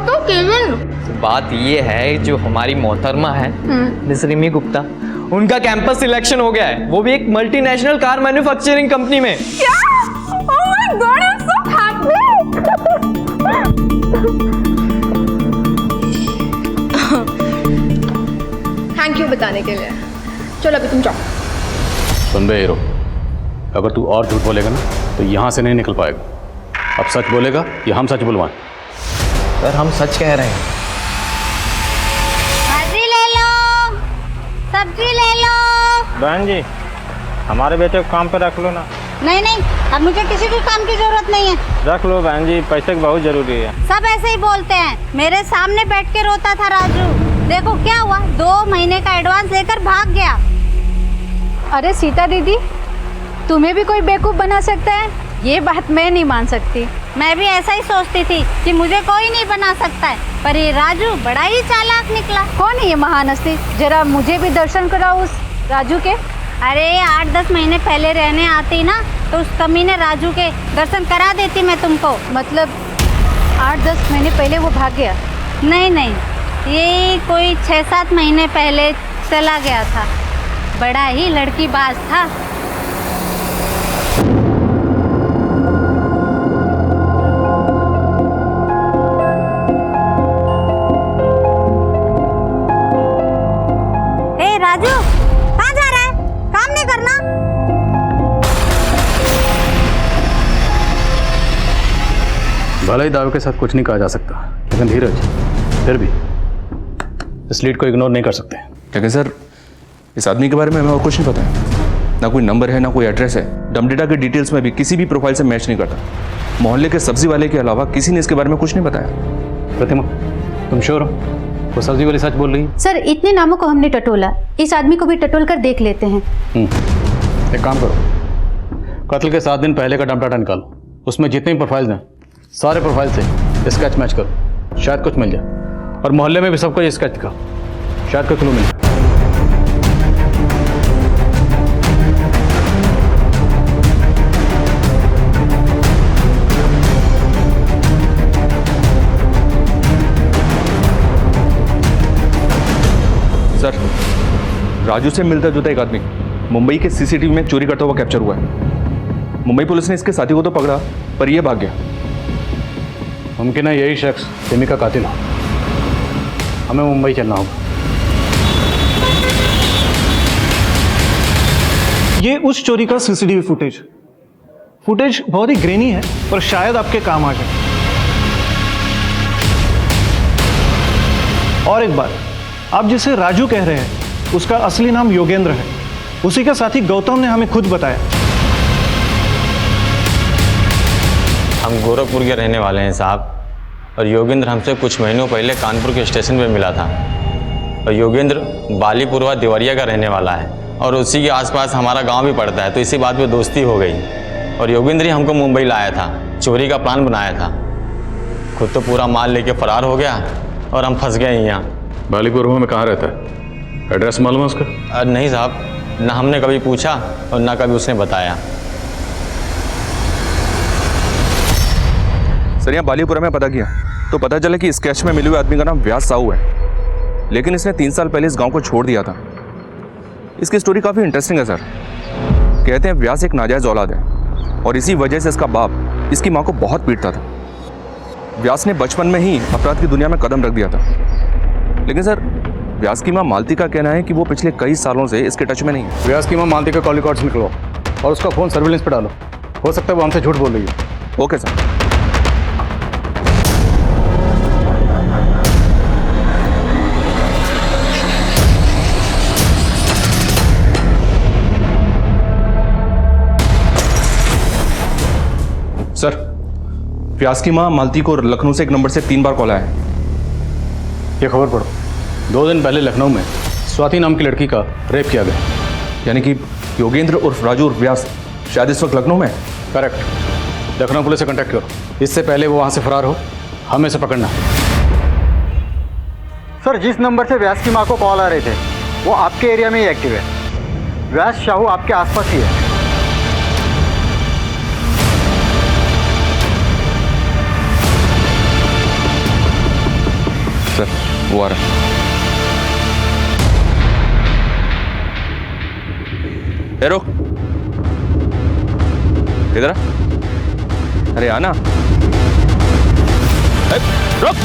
तो केविन, बात ये है, जो हमारी मोहतरमा है मिस रिमी गुप्ता, उनका कैंपस सिलेक्शन हो गया है, वो भी एक मल्टीनेशनल कार मैन्युफैक्चरिंग कंपनी में। क्या? Oh my God, I'm so happy. Thank you बताने के लिए। चलो अभी तुम जाओ। सुन बे हीरो, अगर तू और झूठ बोलेगा ना तो यहाँ से नहीं निकल पाएगा। अब सच बोलेगा या हम सच बुलवाएं? सर हम सच कह रहे हैं। भाजी ले लो, सब्जी ले लो। बहन जी, हमारे बेटे को काम पे रख लो ना। नहीं नहीं, अब मुझे किसी भी काम की जरूरत नहीं है। रख लो बहन जी, पैसे की बहुत जरूरी है। सब ऐसे ही बोलते हैं। मेरे सामने बैठ के रोता था राजू, देखो क्या हुआ, 2 महीने का एडवांस लेकर भाग गया। अरे सीता दीदी, तुम्हें भी कोई बेवकूफ़ बना सकता है? ये बात मैं नहीं मान सकती। मैं भी ऐसा ही सोचती थी कि मुझे कोई नहीं बना सकता है, पर ये राजू बड़ा ही चालाक निकला। कौन है ये महान हस्ती? जरा मुझे भी दर्शन कराओ उस राजू के। अरे 8-10 महीने पहले रहने आती ना, तो उस कमीने राजू के दर्शन करा देती मैं तुमको। मतलब 8-10 महीने पहले वो भाग गया? नहीं नहीं, ये कोई 6-7 महीने पहले चला गया था। बड़ा ही लड़कीबाज था। ए राजू, कहाँ जा रहा है? काम नहीं करना? भले ही दावे के साथ कुछ नहीं कहा जा सकता, लेकिन धीरज, फिर भी इस लीड को इग्नोर नहीं कर सकते। लेकिन सर, इस आदमी के बारे में हमें और कुछ नहीं पता है। ना कोई नंबर है, ना कोई एड्रेस है। डम डेटा के डिटेल्स में भी किसी भी प्रोफाइल से मैच नहीं करता। मोहल्ले के सब्जी वाले के अलावा किसी ने इसके बारे में कुछ नहीं बताया। प्रतिमा, तुम श्योर हो वो सब्जी वाली सच बोल रही है? सर इतने नामों को हमने टटोला, इस आदमी को भी टटोल कर देख लेते हैं। एक काम करो, कत्ल के 7 दिन पहले का डम डाटा निकालो, उसमें जितने भी प्रोफाइल्स हैं सारे प्रोफाइल से स्केच मैच करो, शायद कुछ मिल जाए। और मोहल्ले में भी सबको ये स्केच दिखाओ, शायद कोई क्लू मिले। सर, राजू से मिलता जुलता एक आदमी मुंबई के सीसीटीवी में चोरी करता हुआ कैप्चर हुआ है। मुंबई पुलिस ने इसके साथी को तो पकड़ा, पर यह भाग गया। मुमकिन है यही शख्स रिमी का कातिल हो। हमें मुंबई चलना होगा। ये उस चोरी का सीसीटीवी फुटेज बहुत ही ग्रेनी है, पर शायद आपके काम आ जाए। और एक बात, आप जिसे राजू कह रहे हैं उसका असली नाम योगेंद्र है। उसी का साथी गौतम ने हमें खुद बताया। हम गोरखपुर के रहने वाले हैं साहब, और योगेंद्र हमसे कुछ महीनों पहले कानपुर के स्टेशन पे मिला था। और योगेंद्र बालीपुरवा देवरिया का रहने वाला है, और उसी के आसपास हमारा गांव भी पड़ता है, तो इसी बात पे दोस्ती हो गई। और योगेंद्र ही हमको मुंबई लाया था, चोरी का प्लान बनाया था। खुद तो पूरा माल लेके फरार हो गया और हम फंस गए यहाँ। बालीपुरवा में कहाँ रहता है? एड्रेस मालूम है उसका? नहीं साहब, ना हमने कभी पूछा और ना कभी उसने बताया। सर, यहाँ बालीपुरा में पता किया तो पता चला कि स्केच में मिले हुए आदमी का नाम व्यास साहू है, लेकिन इसने 3 साल पहले इस गांव को छोड़ दिया था। इसकी स्टोरी काफ़ी इंटरेस्टिंग है सर। कहते हैं व्यास एक नाजायज़ औलाद है, और इसी वजह से इसका बाप इसकी माँ को बहुत पीटता था। व्यास ने बचपन में ही अपराध की दुनिया में कदम रख दिया था। लेकिन सर, व्यास की माँ मालती का कहना है कि वो पिछले कई सालों से इसके टच में नहीं है। व्यास की माँ मालती का कॉल रिकॉर्ड्स निकलो और उसका फ़ोन सर्विलेंस पे डालो। हो सकता है वो हमसे झूठ बोल रही है। Okay sir. सर, व्यास की माँ मालती को लखनऊ से एक नंबर से 3 बार कॉल आया है। ये खबर पढ़ो। 2 दिन पहले लखनऊ में स्वाति नाम की लड़की का रेप किया गया। यानी कि योगेंद्र उर्फ राजू उर्फ व्यास शायद इस वक्त लखनऊ में? करेक्ट। लखनऊ पुलिस से कांटेक्ट करो, इससे पहले वो वहाँ से फरार हो। हमें से पकड़ना। सर, जिस नंबर से व्यास की माँ को कॉल आ रहे थे वो आपके एरिया में ही एक्टिव है। व्यास साहू आपके आसपास ही है। सर, वो आ रहा है। रुक, इधर आ। अरे आना। रुक।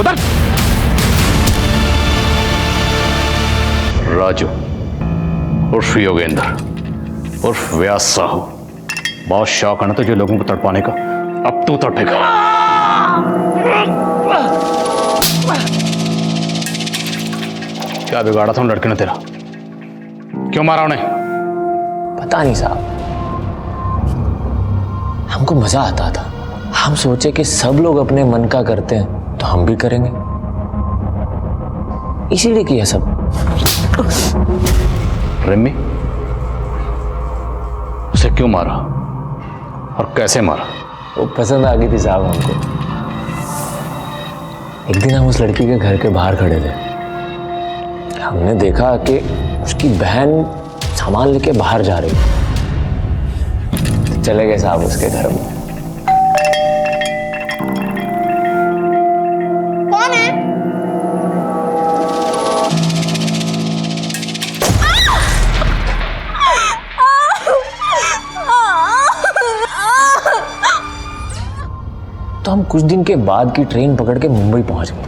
उधर। राजू उर्फ योगेंद्र उर्फ व्यास साहू, बहुत शौक है ना तुझे लोगों को तड़पाने का। अब तू तड़पेगा। क्या बिगाड़ा था उन लड़के ने तेरा? क्यों मारा उन्हें? पता नहीं साहब, हमको मजा आता था। हम सोचे कि सब लोग अपने मन का करते हैं तो हम भी करेंगे, इसीलिए किया सब। रिमी, उसे क्यों मारा और कैसे मारा? वो पसंद आ गई थी साहब हमको। एक दिन हम उस लड़की के घर के बाहर खड़े थे। हमने देखा कि उसकी बहन सामान लेके बाहर जा रही। तो चले गए साहब उसके घर में। कौन है? तो हम कुछ दिन के बाद की ट्रेन पकड़ के मुंबई पहुंच गए।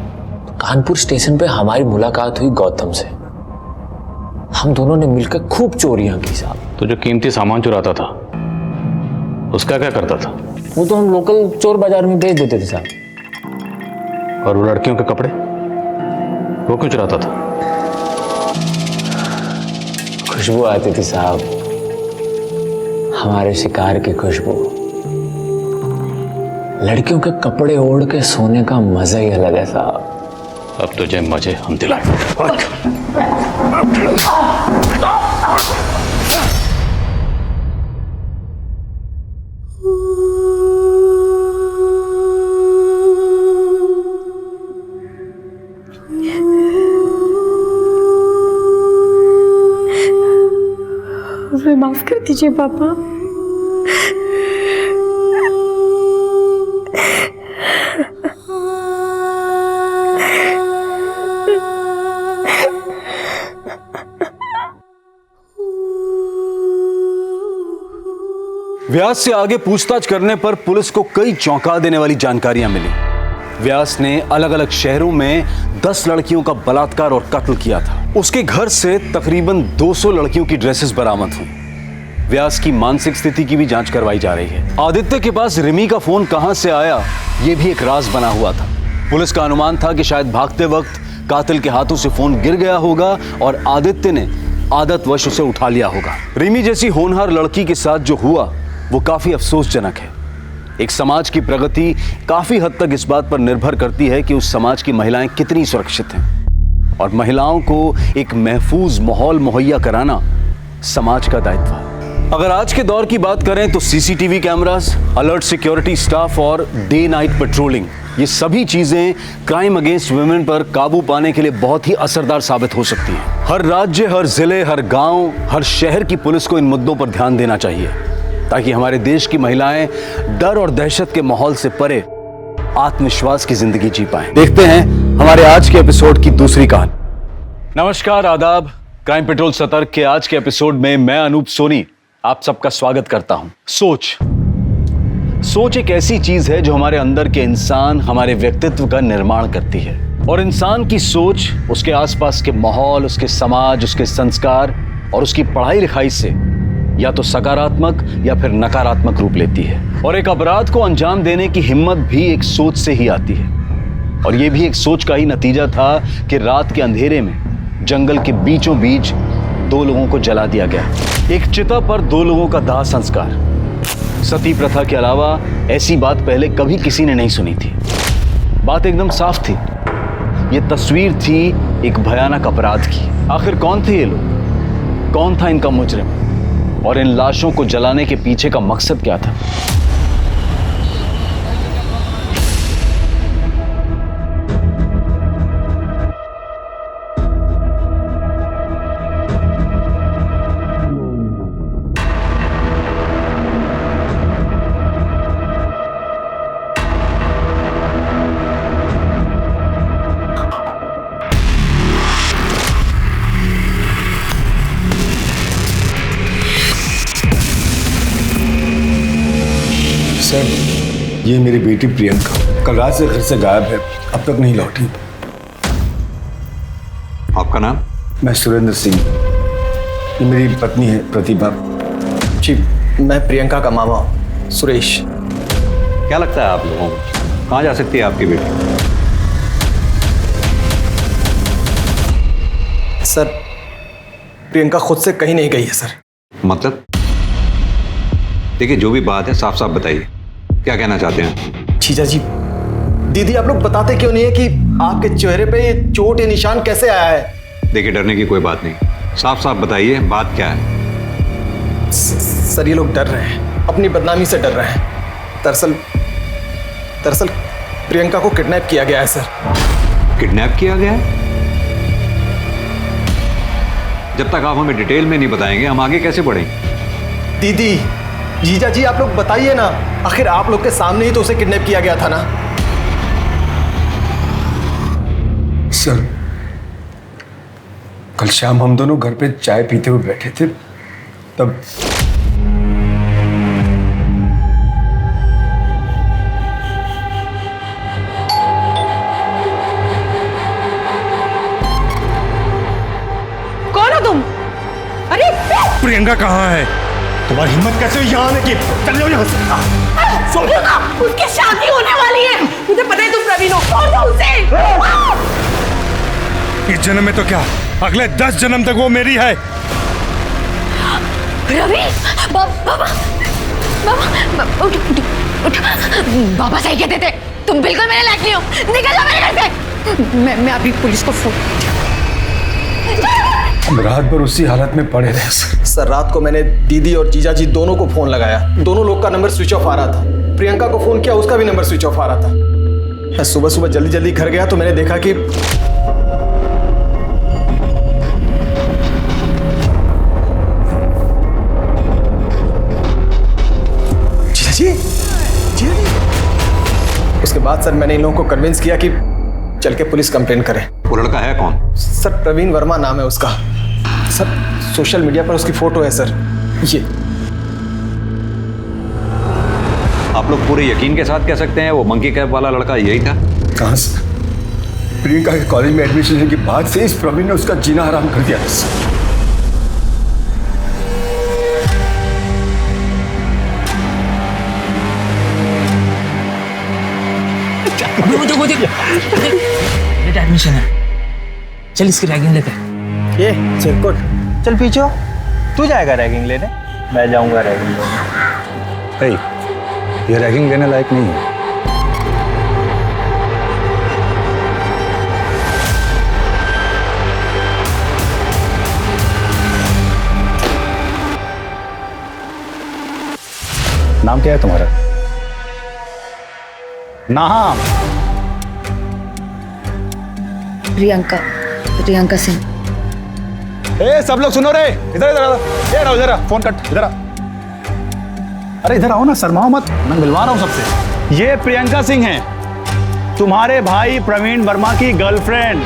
तो कानपुर स्टेशन पे हमारी मुलाकात हुई गौतम से। हम दोनों ने मिलकर खूब चोरियां की साहब। तो जो कीमती सामान चुराता था उसका क्या करता था? वो तो हम लोकल चोर बाजार में बेच देते थे साहब। और वो लड़कियों के कपड़े वो क्यों चुराता था? खुशबू आती थी साहब, हमारे शिकार की खुशबू। लड़कियों के कपड़े ओढ़ के सोने का मजा ही अलग है साहब। अब तुझे मजे हम दिलाएं। माफ कर दीजिए पापा। व्यास से आगे पूछताछ करने पर पुलिस को कई चौंका देने वाली जानकारियां मिली। व्यास ने अलग अलग शहरों में 10 लड़कियों का बलात्कार और कत्ल किया था। उसके घर से तकरीबन 200 लड़कियों की ड्रेसेस बरामद हुई। व्यास की मानसिक स्थिति की भी जांच करवाई जा रही है। आदित्य के पास रिमी का फोन कहां से आया, यह भी एक राज बना हुआ था। पुलिस का अनुमान था कि शायद भागते वक्त कातिल के हाथों से फोन गिर गया होगा और आदित्य ने आदतवश उसे उठा लिया होगा। रिमी जैसी होनहार लड़की के साथ जो हुआ वो काफी अफसोसजनक है। एक समाज की प्रगति काफी हद तक इस बात पर निर्भर करती है कि उस समाज की महिलाएं कितनी सुरक्षित हैं, और महिलाओं को एक महफूज माहौल मुहैया कराना समाज का दायित्व है। अगर आज के दौर की बात करें तो CCTV cameras, alert security staff और डे नाइट पेट्रोलिंग, ये सभी चीजें क्राइम अगेंस्ट वुमेन पर काबू पाने के लिए बहुत ही असरदार साबित हो सकती हैं। हर राज्य, हर जिले, हर गांव, हर शहर की पुलिस को इन मुद्दों पर ध्यान देना चाहिए ताकि हमारे देश की महिलाएं डर और दहशत के माहौल से परे आत्मविश्वास की जिंदगी जी पाएं। देखते हैं हमारे आज के एपिसोड की दूसरी कहानी। नमस्कार, आदाब। क्राइम पेट्रोल सतर्क के आज के एपिसोड में मैं अनूप सोनी आप सबका स्वागत करता हूं। सोच एक ऐसी चीज है जो हमारे अंदर के इंसान, हमारे व्यक्तित्व का निर्माण करती है, और इंसान की सोच उसके आसपास के माहौल, उसके समाज, उसके संस्कार और उसकी पढ़ाई लिखाई से या तो सकारात्मक या फिर नकारात्मक रूप लेती है। और एक अपराध को अंजाम देने की हिम्मत भी एक सोच से ही आती है, और यह भी एक सोच का ही नतीजा था कि रात के अंधेरे में जंगल के बीचों बीच 2 लोगों को जला दिया गया। एक चिता पर 2 लोगों का दाह संस्कार। सती प्रथा के अलावा ऐसी बात पहले कभी किसी ने नहीं सुनी थी। बात एकदम साफ थी, ये तस्वीर थी एक भयानक अपराध की। आखिर कौन थे ये लोग, कौन था इनका मुजरिम, और इन लाशों को जलाने के पीछे का मकसद क्या था? सर, ये मेरी बेटी प्रियंका कल रात से घर से गायब है, अब तक नहीं लौटी। आपका नाम? मैं सुरेंद्र सिंह, ये मेरी पत्नी है प्रतिभा। जी, मैं प्रियंका का मामा सुरेश। क्या लगता है आप लोगों को कहाँ जा सकती है आपकी बेटी? सर, प्रियंका खुद से कहीं नहीं गई है सर। मतलब? देखिए, जो भी बात है साफ साफ बताइए, क्या कहना चाहते हैं? जीजा जी, दीदी आप लोग बताते क्यों नहीं है कि आपके चेहरे पे ये चोट या निशान कैसे आया है? देखिए, डरने की कोई बात नहीं, साफ साफ बताइए बात क्या है। सर, ये लोग डर रहे हैं, अपनी बदनामी से डर रहे हैं। दरअसल प्रियंका को किडनैप किया गया है सर। किडनैप किया गया है? जब तक आप हमें डिटेल में नहीं बताएंगे हम आगे कैसे बढ़ेंगे? दीदी, जीजा जी आप लोग बताइए ना, आखिर आप लोग के सामने ही तो उसे किडनैप किया गया था ना। सर, कल शाम हम दोनों घर पे चाय पीते हुए बैठे थे, तब कौन हो तुम? अरे प्रियंका कहाँ है? तुम्हारी हिम्मत कैसे हुई यहाँ आने की? चल जाओ यहाँ से। उसकी शादी होने वाली है, मुझे पता है तुम प्रवीण हो। छोड़ दो उसे। इस जन्म में तो क्या, अगले 10 जन्म तक वो मेरी है। रवि, बाबा उठ उठ उठ। बाबा सही कहते थे, तुम बिल्कुल मेरे लायक नहीं हो। निकल जाओ मेरे घर से। मैं अभी पुलिस को फोन। हम रात भर उसी हालत में पड़े रहे। सर, रात को मैंने दीदी और जीजा जी दोनों को फोन लगाया, दोनों लोग का नंबर स्विच ऑफ आ रहा था। प्रियंका को फोन किया, उसका भी नंबर स्विच ऑफ आ रहा था। मैं सुबह सुबह जल्दी जल्दी घर गया तो मैंने देखा कि बाद सर मैंने इन लोगों को कन्विंस किया कि चल के पुलिस कंप्लेंट करें। वो लड़का है कौन? सर प्रवीण वर्मा नाम है उसका। सर सोशल मीडिया पर उसकी फोटो है सर, ये। आप लोग पूरे यकीन के साथ कह सकते हैं वो मंकी कैप वाला लड़का यही था? कहाँ से? प्रियंका के कॉलेज में एडमिशन के बाद से इस प्रवीण ने उसका जीना हराम कर दिया। एडमिशन है, चल इसकी रैगिंग लेते। ये चिरकुट, चल पीछे। तू जाएगा रैगिंग लेने? मैं जाऊंगा रैगिंग लेने। ये रैगिंग लेने लायक नहीं है। नाम क्या है तुम्हारा? नाम? प्रियंका सिंह। ए सब लोग सुनो रे, इधर इधर आओ, इधर फोन कट, इधर आ। अरे इधर आओ ना, शर्माओ मत, मैं मिलवा रहा हूँ सबसे। ये प्रियंका सिंह हैं, तुम्हारे भाई प्रवीण वर्मा की गर्लफ्रेंड।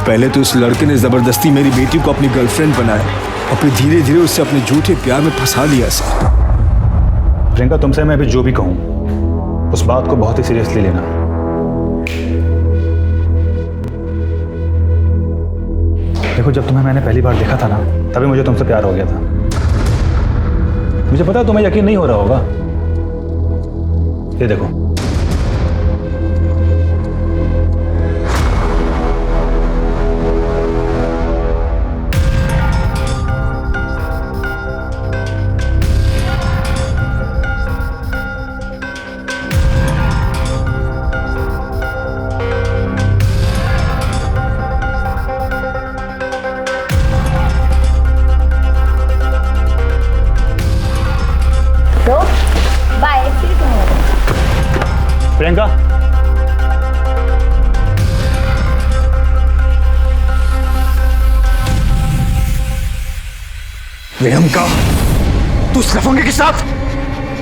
पहले तो इस लड़के ने जबरदस्ती मेरी बेटी को अपनी गर्लफ्रेंड बनाया और फिर धीरे धीरे उससे अपने झूठे प्यार में फंसा लिया सर। प्रियंका, तुमसे मैं अभी जो भी कहूँ उस बात को बहुत ही सीरियसली लेना। देखो, जब तुम्हें मैंने पहली बार देखा था ना, तभी मुझे तुमसे प्यार हो गया था। मुझे पता है तुम्हें यकीन नहीं हो रहा होगा। ये देखो, प्रियंका, प्रियंका, तू उस लफंगे के साथ?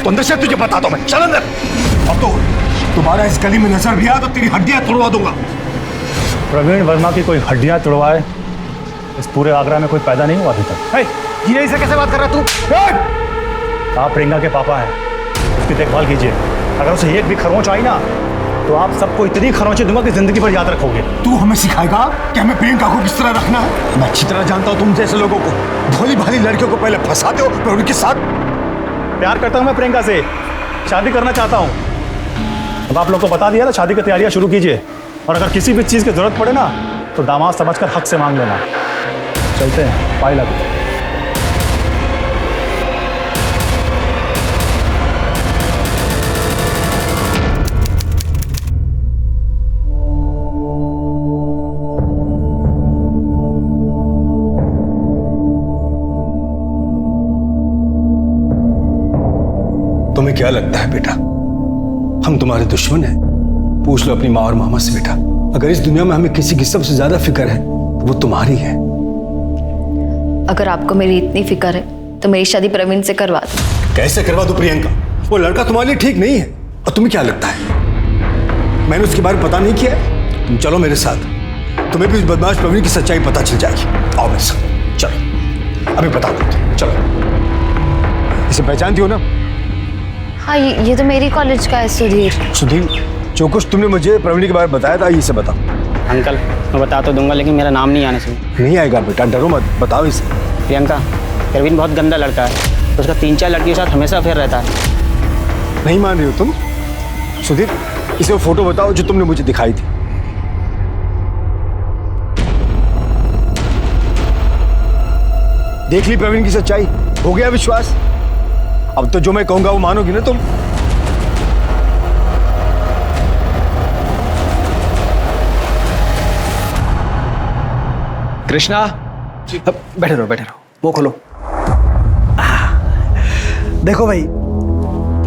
तो अंदर से तुझे बताता हूं मैं, चल अंदर। अब तो तुम्हारा इस गली में नजर भी आया तो तेरी हड्डियां तोड़वा दूंगा। प्रवीण वर्मा की कोई हड्डियां तोड़वाए इस पूरे आगरा में कोई पैदा नहीं हुआ अभी तक। ये ऐसे कैसे बात कर रहा तू? आप प्रियंका के पापा हैं, उसकी देखभाल कीजिए। अगर उसे एक भी खरोंच आई ना, तो आप सबको इतनी खरोंचे दूंगा कि जिंदगी भर याद रखोगे। तू हमें सिखाएगा कि हमें प्रियंका को किस तरह रखना है? मैं अच्छी तरह जानता हूँ तुम जैसे लोगों को, भोली भाली लड़कियों को पहले फंसाते हो फिर उनके साथ। प्यार करता हूँ मैं प्रियंका से, शादी करना चाहता हूँ। अब आप लोग को बता दिया ना, शादी की तैयारियां शुरू कीजिए। और अगर किसी भी चीज़ की जरूरत पड़े ना, तो दामाद समझकर हक से मांग लेना। चलते हैं, पाई लगे। तुम्हें क्या लगता है बेटा, हम तुम्हारे दुश्मन हैं? पूछ लो अपनी माँ और मामा से बेटा। अगर इस दुनिया में हमें किसी की सबसे ज्यादा फिक्र है तो वो तुम्हारी है। अगर आपको मेरी इतनी फिक्र है तो मेरी शादी प्रवीण से करवा दो। कैसे करवा दूं प्रियंका? वो लड़का तुम्हारे लिए ठीक नहीं है। और तुम्हें क्या लगता है मैंने उसके बारे में पता नहीं किया? तुम चलो मेरे साथ, तुम्हें भी उस बदमाश प्रवीण की सच्चाई पता चल जाएगी। आओ मेरे साथ, चलो अभी बता दो। चलो, इसे पहचानती हो ना? हाँ, ये तो मेरी कॉलेज का है, सुधीर। सुधीर, जो कुछ तुमने मुझे प्रवीण के बारे में बताया था, ये से बताओ। अंकल, मैं बता तो दूंगा, लेकिन मेरा नाम नहीं आने से। नहीं आएगा बेटा, डरो मत, बताओ इसे। प्रियंका, प्रवीण बहुत गंदा लड़का है, उसका 3-4 लड़कियों के साथ हमेशा अफेयर रहता है। नहीं मान रही हो तुम? सुधीर, इसे वो फोटो बताओ जो तुमने मुझे दिखाई थी। देख ली प्रवीण की सच्चाई, हो गया विश्वास? अब तो जो मैं कहूंगा वो मानोगी ना तुम? कृष्णा, बैठे रहो, वो खोलो। देखो भाई,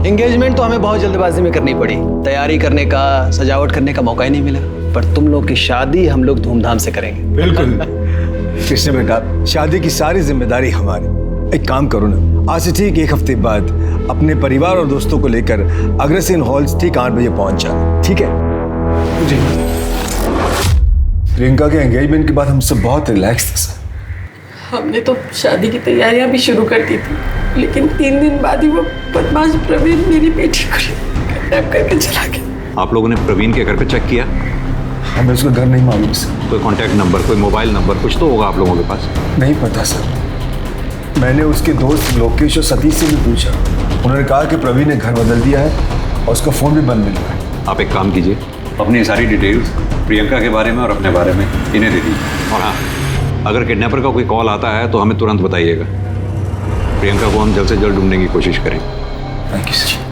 एंगेजमेंट तो हमें बहुत जल्दबाजी में करनी पड़ी, तैयारी करने का, सजावट करने का मौका ही नहीं मिला। पर तुम लोग की शादी हम लोग धूमधाम से करेंगे। बिल्कुल कृष्ण बेटा, शादी की सारी जिम्मेदारी हमारी। एक काम करो ना, आज से ठीक 1 हफ्ते बाद अपने परिवार और दोस्तों को लेकर अग्रसेन हॉल्स ठीक 8 बजे पहुंच जाना, ठीक है? जी। प्रियंका के एंगेजमेंट के बाद हम सब बहुत रिलैक्स थे सर। हमने तो शादी की तैयारियां भी शुरू कर दी थी, लेकिन 3 दिन बाद ही वो बदमाश प्रवीण मेरी बेटी को किडनैप करके चला गया। आप लोगों ने प्रवीण के घर पे चेक किया? हमें उसका घर नहीं मालूम सर। कोई कांटेक्ट नंबर, कोई मोबाइल नंबर कुछ तो होगा आप लोगों के पास? नहीं पता सर। मैंने उसके दोस्त लोकेश और सतीश से भी पूछा, उन्होंने कहा कि प्रवीण ने घर बदल दिया है और उसका फ़ोन भी बंद मिल रहा है। आप एक काम कीजिए, अपनी सारी डिटेल्स प्रियंका के बारे में और अपने बारे में इन्हें दे दीजिए। और हाँ, अगर किडनैपर का कोई कॉल आता है तो हमें तुरंत बताइएगा। प्रियंका को हम जल्द से जल्द ढूंढने की कोशिश करेंगे। Thank you sir.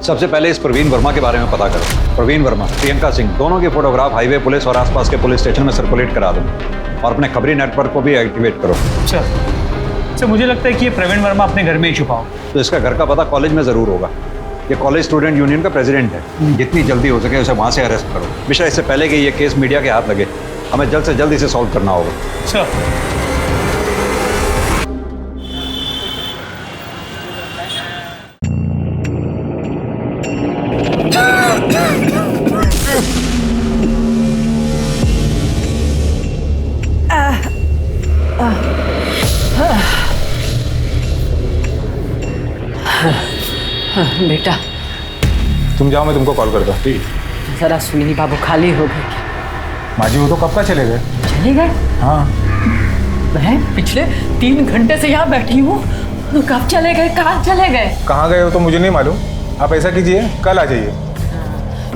सबसे पहले इस प्रवीण वर्मा के बारे में पता करो। प्रवीण वर्मा, प्रियंका सिंह, दोनों के फोटोग्राफ हाईवे पुलिस और आसपास के पुलिस स्टेशन में सर्कुलेट करा दो और अपने खबरी नेटवर्क को भी एक्टिवेट करो। सर मुझे लगता है कि ये प्रवीण वर्मा अपने घर में ही छुपा हो। तो इसका घर का पता कॉलेज में जरूर होगा। ये कॉलेज स्टूडेंट यूनियन का प्रेसिडेंट है। जितनी जल्दी हो सके उसे वहां से अरेस्ट करो। मिश्रा, इससे पहले कि ये केस मीडिया के हाथ लगे, हमें जल्द से जल्द इसे सॉल्व करना होगा। सर बेटा तुम जाओ, मैं तुमको कॉल करता हूँ। जरा सुनी बाबू खाली हो गए क्या? माँ जी वो तो कब का चले गए। चले गए? हाँ। मैं पिछले 3 घंटे से यहाँ बैठी हूँ, तो कब चले गए, कहाँ चले गए? कहाँ गए हो तो मुझे नहीं मालूम। आप ऐसा कीजिए, कल आ जाइए।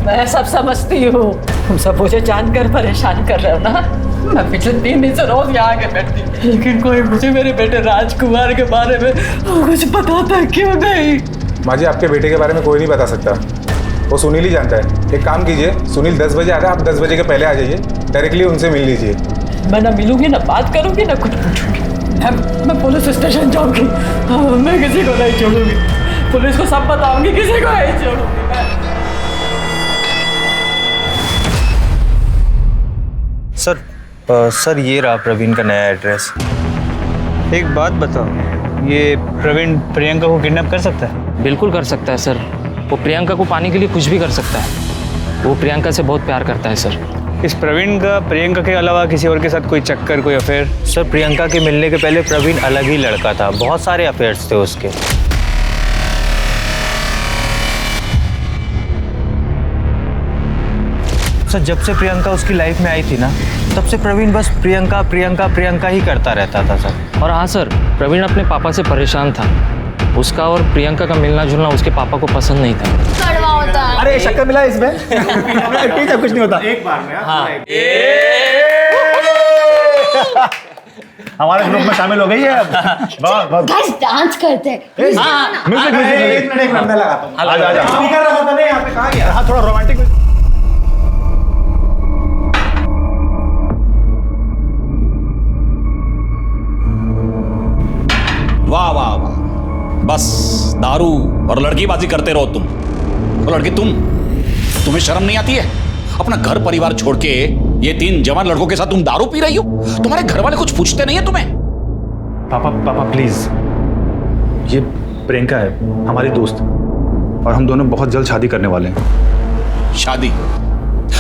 मैं सब समझती हूँ, तुम सब मुझे जानकर परेशान कर रहे हो ना। मैं पिछले 3 दिन से रोज यहाँ आके बैठती, लेकिन कोई मुझे मेरे बेटे राजकुमार के बारे में कुछ बताता क्यों नहीं? माँ जी आपके बेटे के बारे में कोई नहीं बता सकता, वो सुनील ही जानता है। एक काम कीजिए, सुनील 10 बजे आएगा, आप 10 बजे के पहले आ जाइए, डायरेक्टली उनसे मिल लीजिए। मैं ना मिलूंगी, ना बात करूंगी, ना कुछ पूछूंगी। मैं पुलिस स्टेशन जाऊंगी, मैं किसी को नहीं छोड़ूंगी। पुलिस को सब बताऊंगी, किसी को नहीं छोड़ूंगी मैं। सर ये रहा प्रवीण का नया एड्रेस। एक बात बताओ, ये प्रवीण प्रियंका को किडनैप कर सकता है? बिल्कुल कर सकता है सर। वो प्रियंका को पाने के लिए कुछ भी कर सकता है। वो प्रियंका से बहुत प्यार करता है सर। इस प्रवीण का प्रियंका के अलावा किसी और के साथ कोई चक्कर, कोई अफेयर? सर प्रियंका के मिलने के पहले प्रवीण अलग ही लड़का था, बहुत सारे अफेयर्स थे उसके। सर जब से प्रियंका उसकी लाइफ में आई थी ना, तब से प्रवीण बस प्रियंका प्रियंका प्रियंका ही करता रहता था सर। और हाँ सर, प्रवीण अपने पापा से परेशान था। उसका और प्रियंका का मिलना जुलना उसके पापा को पसंद नहीं था। कड़वा होता है। अरे शक्कर मिला इसमें। ठीक है, कुछ नहीं होता। एक बार में हाँ। हमारे ग्रुप में शामिल हो गई है अब। बहुत बस डांस करते हैं। म्यूजिक एक मिनट लगाता हूँ। आजा स्पीकर रखा था नहीं यहाँ पे, कहाँ गया? हाँ थोड़ा रोमांटिक। वाह वाह वाह, बस दारू और लड़कीबाजी करते रहो तुम। और लड़की तुम्हें शर्म नहीं आती है? अपना घर परिवार छोड़ के ये 3 जवान लड़कों के साथ तुम दारू पी रही हो? तुम्हारे घर वाले कुछ पूछते नहीं है तुम्हें? पापा प्लीज, ये प्रियंका है हमारी दोस्त, और हम दोनों बहुत जल्द शादी करने वाले हैं। शादी?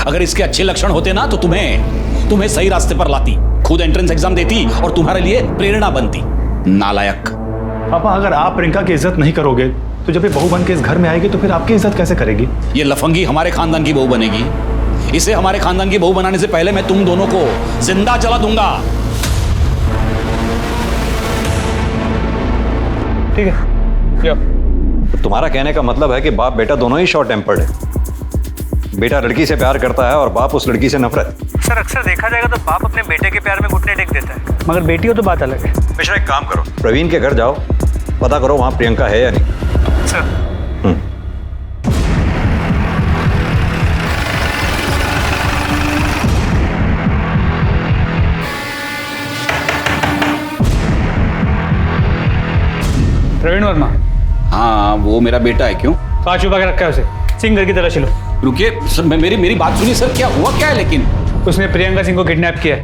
अगर इसके अच्छे लक्षण होते ना तो तुम्हें सही रास्ते पर लाती, खुद एंट्रेंस एग्जाम देती और तुम्हारे लिए प्रेरणा बनती। नालायक। पापा अगर आप प्रियंका की इज्जत नहीं करोगे तो जब ये बहू बन के इस घर में आएगी तो फिर आपकी इज्जत कैसे करेगी? ये लफंगी हमारे खानदान की बहू बनेगी। इसे हमारे खानदान की बहू बनाने से पहले मैं तुम दोनों को जिंदा जला दूंगा। ठीक है। तुम्हारा कहने का मतलब है कि बाप बेटा दोनों ही शॉर्ट टेम्पर्ड है। बेटा लड़की से प्यार करता है और बाप उस लड़की से नफरत। सर अक्सर देखा जाएगा तो बाप अपने बेटे के प्यार में घुटने टेक देता है, मगर बेटी हो तो बात अलग है। मिश्रा एक काम करो, प्रवीण के घर जाओ, पता करो वहां प्रियंका है या नहीं। सर प्रवीण वर्मा? हाँ वो मेरा बेटा है। क्यों? कहाँ छुपा के रखा है उसे? सिंह घर की तलाशी लो। रुकिए सर, मेरी बात सुनिए सर, क्या हुआ क्या है? लेकिन उसने प्रियंका सिंह को किडनैप किया है।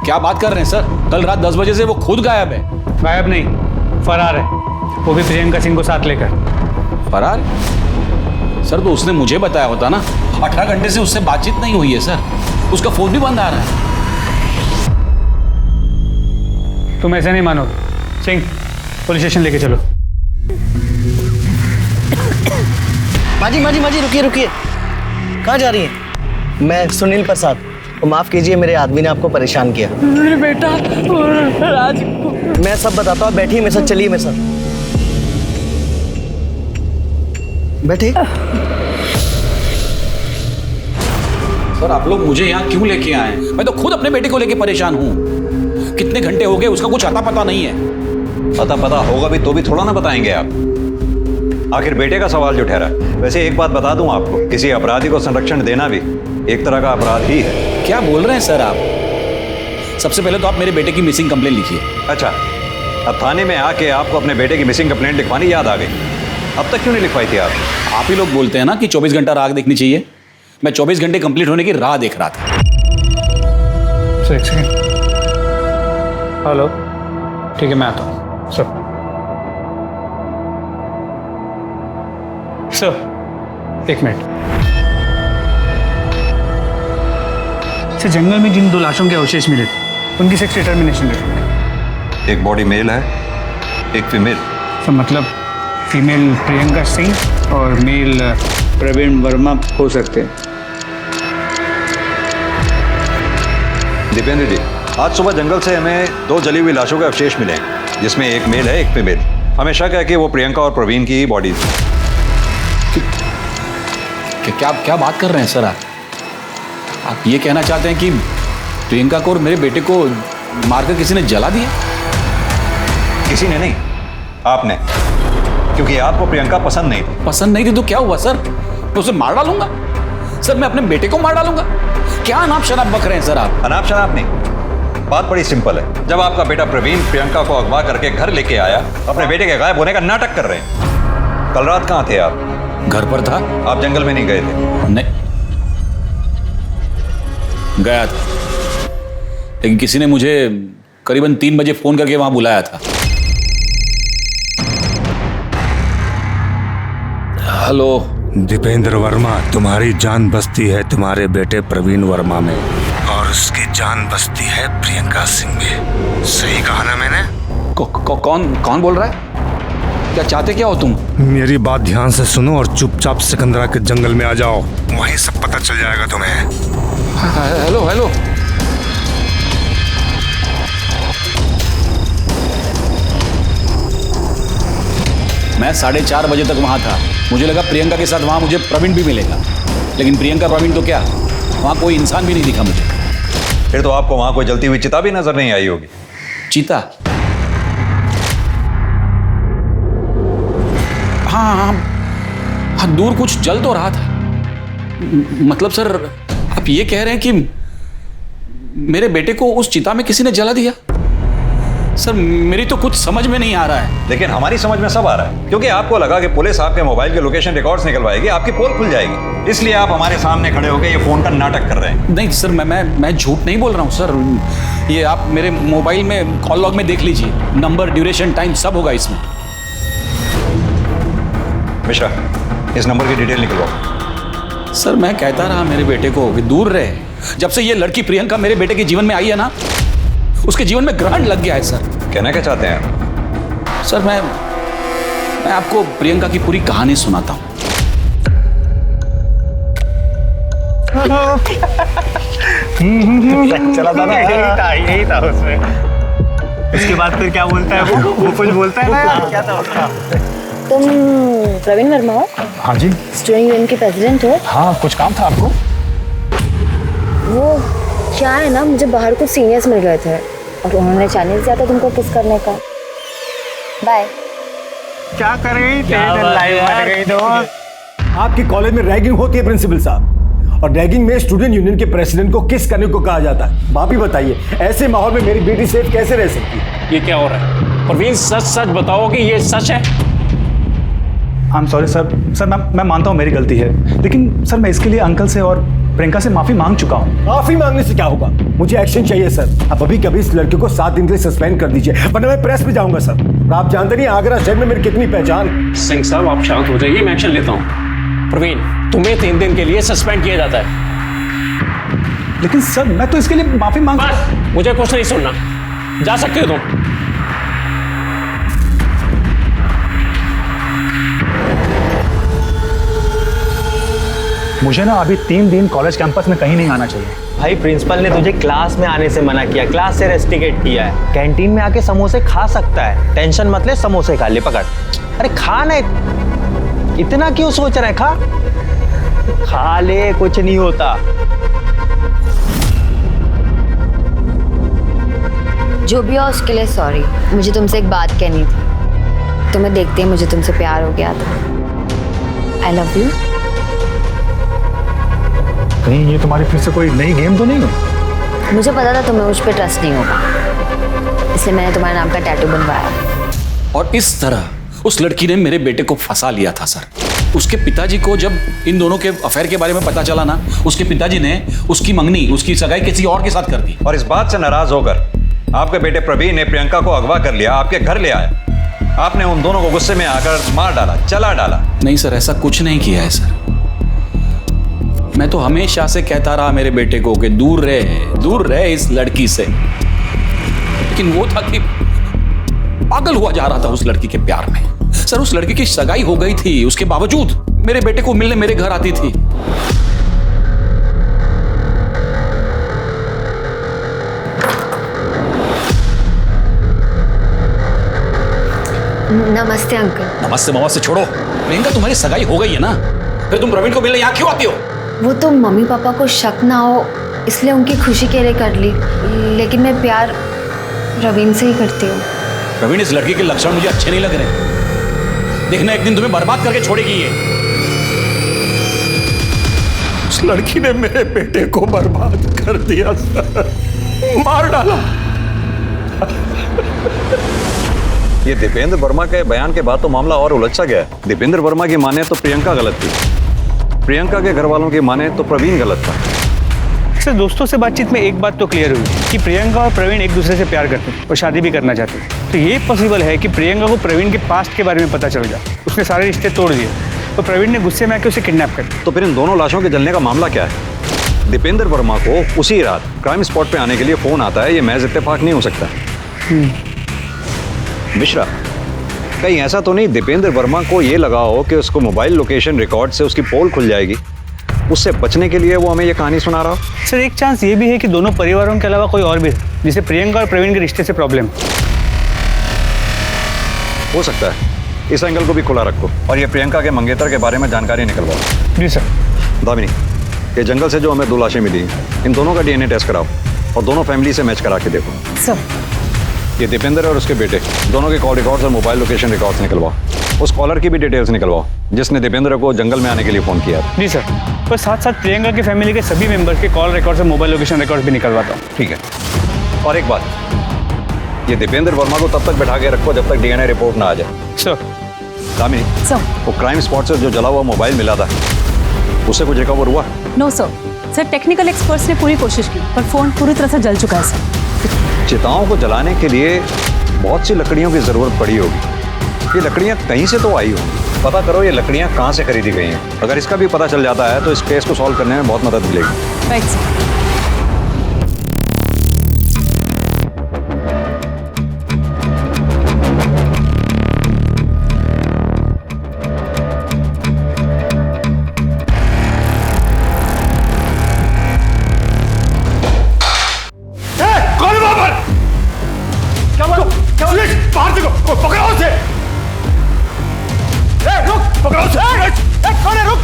क्या बात कर रहे हैं सर? कल रात 10 बजे से वो खुद गायब है। गायब नहीं, फरार है, वो भी प्रियंका सिंह को साथ लेकर। फरार? सर तो उसने मुझे बताया होता ना। 18 घंटे से उससे बातचीत नहीं हुई है सर, उसका फोन भी बंद आ रहा है। तुम ऐसे नहीं मानोगे। सिंह, पुलिस स्टेशन लेके चलो। माजी माजी माजी, रुकिए रुकिए, कहाँ जा रही हैं? मैं सुनील प्रसाद। तो माफ कीजिए, मेरे आदमी ने आपको परेशान किया। मेरे बेटा और राज को। मैं सब बताता हूँ, बैठिए मेरे साथ, चलिए मेरे साथ, बैठिए। सर आप लोग मुझे यहाँ क्यों लेके आए? मैं तो खुद अपने बेटे को लेके परेशान हूँ। कितने घंटे हो गए, उसका कुछ अता पता नहीं है। अता पता होगा भी तो भी थोड़ा ना बताएंगे आप। आखिर बेटे का सवाल जो ठहरा। वैसे एक बात बता दूं आपको, किसी अपराधी को संरक्षण देना भी एक तरह का अपराध ही है। क्या बोल रहे हैं सर आप? सबसे पहले तो आप मेरे बेटे की मिसिंग कंप्लेंट लिखिए। अच्छा, अब थाने में आके आपको अपने बेटे की मिसिंग कंप्लेंट लिखवानी याद आ गई। अब तक क्यों नहीं लिखवाई थी आप? आप ही लोग बोलते हैं ना कि 24 घंटा राह देखनी चाहिए। मैं 24 घंटे कंप्लीट होने की राह देख रहा था। हेलो, ठीक है मैं आता हूँ। सर एक मिनट। से जंगल में जिन 2 लाशों के अवशेष मिले थे, उनकी सेक्स डिटर्मिनेशन रिपोर्ट। एक बॉडी मेल है, एक फीमेल। तो मतलब फीमेल प्रियंका सिंह और मेल प्रवीण वर्मा हो सकते हैं। दीपेंद्र जी, आज सुबह जंगल से हमें 2 जली हुई लाशों के अवशेष मिले हैं, जिसमें एक मेल है, एक फीमेल। हमें शक है कि वो प्रियंका और प्रवीण की बॉडी थी। क्या बात कर रहे हैं सर आप ये कहना चाहते हैं कि प्रियंका को और मेरे बेटे को मारकर किसी ने जला दिया? किसी ने नहीं, आपने। क्योंकि आपको प्रियंका पसंद नहीं थी। पसंद नहीं थी तो क्या हुआ सर? मैं उसे मार डालूंगा सर, मैं अपने बेटे को मार डालूंगा। क्या अनाप शनाप बक रहे हैं सर आप? अनाप शनाप नहीं, बात बड़ी सिंपल है। जब आपका बेटा प्रवीण प्रियंका को अगवा करके घर लेके आया, अपने बेटे के गायब होने का नाटक कर रहे हैं। कल रात कहाँ थे आप? घर पर था। आप जंगल में नहीं गए थे? नहीं, गया था, लेकिन किसी ने मुझे करीबन 3 बजे फोन करके वहां बुलाया था। हेलो दीपेंद्र वर्मा, तुम्हारी जान बसती है तुम्हारे बेटे प्रवीण वर्मा में, और उसकी जान बसती है प्रियंका सिंह में। सही कहा ना मैंने? कौन बोल रहा है? क्या चाहते क्या हो तुम? मेरी बात ध्यान से सुनो और चुपचाप सिकंदरा के जंगल में आ जाओ, वहीं सब पता चल जाएगा तुम्हें। हेलो हेलो, मैं 4:30 बजे तक वहां था। मुझे लगा प्रियंका के साथ वहां मुझे प्रवीण भी मिलेगा, लेकिन प्रियंका प्रवीण तो क्या, वहां कोई इंसान भी नहीं दिखा मुझे। फिर तो आपको वहां कोई जलती हुई चिता भी नजर नहीं आई होगी। चिता? हाँ, दूर कुछ जल तो रहा था। मतलब सर आप ये कह रहे हैं कि मेरे बेटे को उस चिता में किसी ने जला दिया? सर मेरी तो कुछ समझ में नहीं आ रहा है। लेकिन हमारी समझ में सब आ रहा है, क्योंकि आपको लगा कि पुलिस आपके मोबाइल के लोकेशन रिकॉर्ड्स निकलवाएगी, आपकी पोल खुल जाएगी, इसलिए आप हमारे सामने खड़े होकर ये फोन का नाटक कर रहे हैं। नहीं सर, मैं झूठ नहीं बोल रहा हूँ सर। ये आप मेरे मोबाइल में कॉल लॉग में देख लीजिए, नंबर, ड्यूरेशन, टाइम सब होगा इसमें। मिश्रा, इस नंबर की डिटेल निकलवाओ। सर मैं कहता रहा मेरे बेटे को कि दूर रहे। जब से ये लड़की प्रियंका मेरे बेटे के जीवन में आई है ना, उसके जीवन में ग्रहण लग गया है सर। कहना क्या चाहते हैं आप? सर मैं आपको प्रियंका की पूरी कहानी सुनाता हूँ। चला था ना, यही था उसमें। उसके बाद फिर क्या बोलता है वो कुछ बोलता है ना, क्या था उसका? तुम प्रवीण वर्मा हो? हाँ जी। स्टूडेंट यूनियन के प्रेसिडेंट हो? हाँ, कुछ काम था आपको? वो क्या है ना, मुझे बाहर कुछ सीनियर्स मिल गए थे और उन्होंने चैलेंज दिया था तुमको किस करने का। बाय। क्या कर रही थे? लाइव बन गई तो। आपके कॉलेज में रैगिंग होती है प्रिंसिपल साहब, और रैगिंग में स्टूडेंट यूनियन के प्रेसिडेंट को किस करने को कहा जाता है? आप ही बताइए, ऐसे माहौल में मेरी बेटी सेफ कैसे रह सकती है? ये क्या हो रहा है? प्रवीण सच सच बताओ कि ये सच है। I am sorry sir. मैं मानता हूँ मेरी गलती है, लेकिन सर मैं इसके लिए अंकल से और प्रियंका से माफी मांग चुका हूँ। माफी मांगने से क्या होगा, मुझे एक्शन चाहिए सर। अब अभी कभी इस लड़के को 7 दिन के लिए सस्पेंड कर दीजिए, वरना मैं प्रेस में जाऊंगा सर। आप जानते नहीं आगरा शहर में मेरी कितनी पहचान। सिंह साहब आप शांत हो जाइए, मैं एक्शन लेता हूँ। प्रवीण, तुम्हें 3 दिन के लिए सस्पेंड किया जाता है। लेकिन सर मैं तो इसके लिए माफी मांग। बस, मुझे कुछ नहीं सुनना, जा सकते हो तुम। मुझे ना अभी 3 दिन कॉलेज कैंपस में कहीं नहीं आना चाहिए। भाई प्रिंसिपल ने तुझे क्लास में आने से मना किया, क्लास से रेस्टिकेट किया है। कैंटीन में आके समोसे खा सकता है, टेंशन मत ले, समोसे खा ले, पकड़। अरे खा ना, इतना क्यों सोच रहा है, खा ले, कुछ नहीं होता। जो भी हो उसके लिए सॉरी। मुझे तुमसे एक बात कहनी थी। तुम्हें देखते ही मुझे तुमसे प्यार हो गया था। I love you. कहीं ये तुम्हारी फिर से कोई नई गेम तो नहीं है? मुझे पता था तुम्हें मुझ पर ट्रस्ट नहीं होगा, इसलिए मैंने तुम्हारे नाम का टैटू बनवाया। और इस तरह उस लड़की ने मेरे बेटे को फंसा लिया था सर। उसके पिताजी को जब इन दोनों के अफेयर के बारे में पता चला ना, उसके पिताजी ने उसकी मंगनी, उसकी सगाई किसी और के साथ कर दी। और इस बात से नाराज होकर आपके बेटे प्रवीण ने प्रियंका को अगवा कर लिया, आपके घर ले आया। आपने उन दोनों को गुस्से में आकर मार डाला, चला डाला। नहीं सर, ऐसा कुछ नहीं किया है सर। मैं तो हमेशा से कहता रहा मेरे बेटे को कि दूर रहे इस लड़की से, लेकिन वो था कि पागल हुआ जा रहा था उस लड़की के प्यार में। सर उस लड़की की सगाई हो गई थी, उसके बावजूद मेरे बेटे को मिलने मेरे घर आती थी। नमस्ते अंकल। नमस्ते छोड़ो, प्रियंका तुम्हारी सगाई हो गई है ना, फिर तुम प्रवीण को मिलने यहाँ क्यों आती हो? वो तो मम्मी पापा को शक ना हो इसलिए उनकी खुशी के लिए कर ली, लेकिलेकिन मैं प्यार रवीन से ही करती हूँ। प्रवीण, इस लड़की के लक्षण मुझे अच्छे नहीं लग रहे। देखना एक दिन तुम्हें बर्बाद करके छोड़ेगी ये। उस लड़की ने मेरे बेटे को बर्बाद कर दिया सर, मार डाला। ये दीपेंद्र वर्मा के बयान के बाद तो मामला और उलझ गया है। दीपेंद्र वर्मा की माने तो प्रियंका गलत थी, प्रियंका के घर वालों की माने तो प्रवीण गलत था। सर दोस्तों से बातचीत में एक बात तो क्लियर हुई कि प्रियंका और प्रवीण एक दूसरे से प्यार करते हैं और शादी भी करना चाहते हैं। तो ये पॉसिबल है कि प्रियंका को प्रवीण के पास्ट के बारे में पता चल जाए, उसने सारे रिश्ते तोड़ दिए, तो प्रवीण ने गुस्से में आकर उसे किडनैप कर दिया। तो फिर इन दोनों लाशों के जलने का मामला क्या है? दीपेंद्र वर्मा को उसी रात क्राइम स्पॉट पे आने के लिए फोन आता है, ये महज इत्तेफाक नहीं हो सकता। मिश्रा, कहीं ऐसा तो नहीं दीपेंद्र वर्मा को ये लगा हो कि उसको मोबाइल लोकेशन रिकॉर्ड से उसकी पोल खुल जाएगी, उससे बचने के लिए वो हमें ये कहानी सुना रहा हो? सर एक चांस ये भी है कि दोनों परिवारों के अलावा कोई और भी है जिसे प्रियंका और प्रवीण के रिश्ते से प्रॉब्लम हो सकता है। इस एंगल को भी खुला रखो और ये प्रियंका के मंगेतर के बारे में जानकारी निकलवाओ। जी सर। दामिनी, ये जंगल से जो हमें 2 लाशें मिली, इन दोनों का DNA टेस्ट कराओ और दोनों फैमिली से मैच करा के देखो। सर ये दीपेंद्र और उसके बेटे दोनों के कॉल रिकॉर्ड्स और मोबाइल लोकेशन रिकॉर्ड्स निकलवाओ। उस कॉलर की भी डिटेल्स निकलवाओ जिसने दीपेंद्र को जंगल में आने के लिए फ़ोन किया। जी सर, पर साथ साथ प्रियंका की फैमिली के सभी मेंबर्स के कॉल रिकॉर्ड्स और मोबाइल लोकेशन रिकॉर्ड्स भी निकलवाता हूँ। ठीक है। और एक बात, ये दीपेंद्र वर्मा को तब तक बैठा के रखो जब तक DNA रिपोर्ट ना आ जाए। सर। दामिनी सर, वो क्राइम स्पॉट से जो जला हुआ मोबाइल मिला था उससे कुछ रिकवर हुआ? नो सर टेक्निकल एक्सपर्ट्स ने पूरी कोशिश की पर फोन पूरी तरह से जल चुका है सर। चिताओं को जलाने के लिए बहुत सी लकड़ियों की जरूरत पड़ी होगी। ये लकड़ियाँ कहीं से तो आई होंगी, पता करो ये लकड़ियाँ कहाँ से खरीदी गई हैं। अगर इसका भी पता चल जाता है तो इस केस को सॉल्व करने में बहुत मदद मिलेगी। Right sir. बाहर देखो, पकड़ो उसे। रुक, पकड़ो उसे। कौन है? रुक।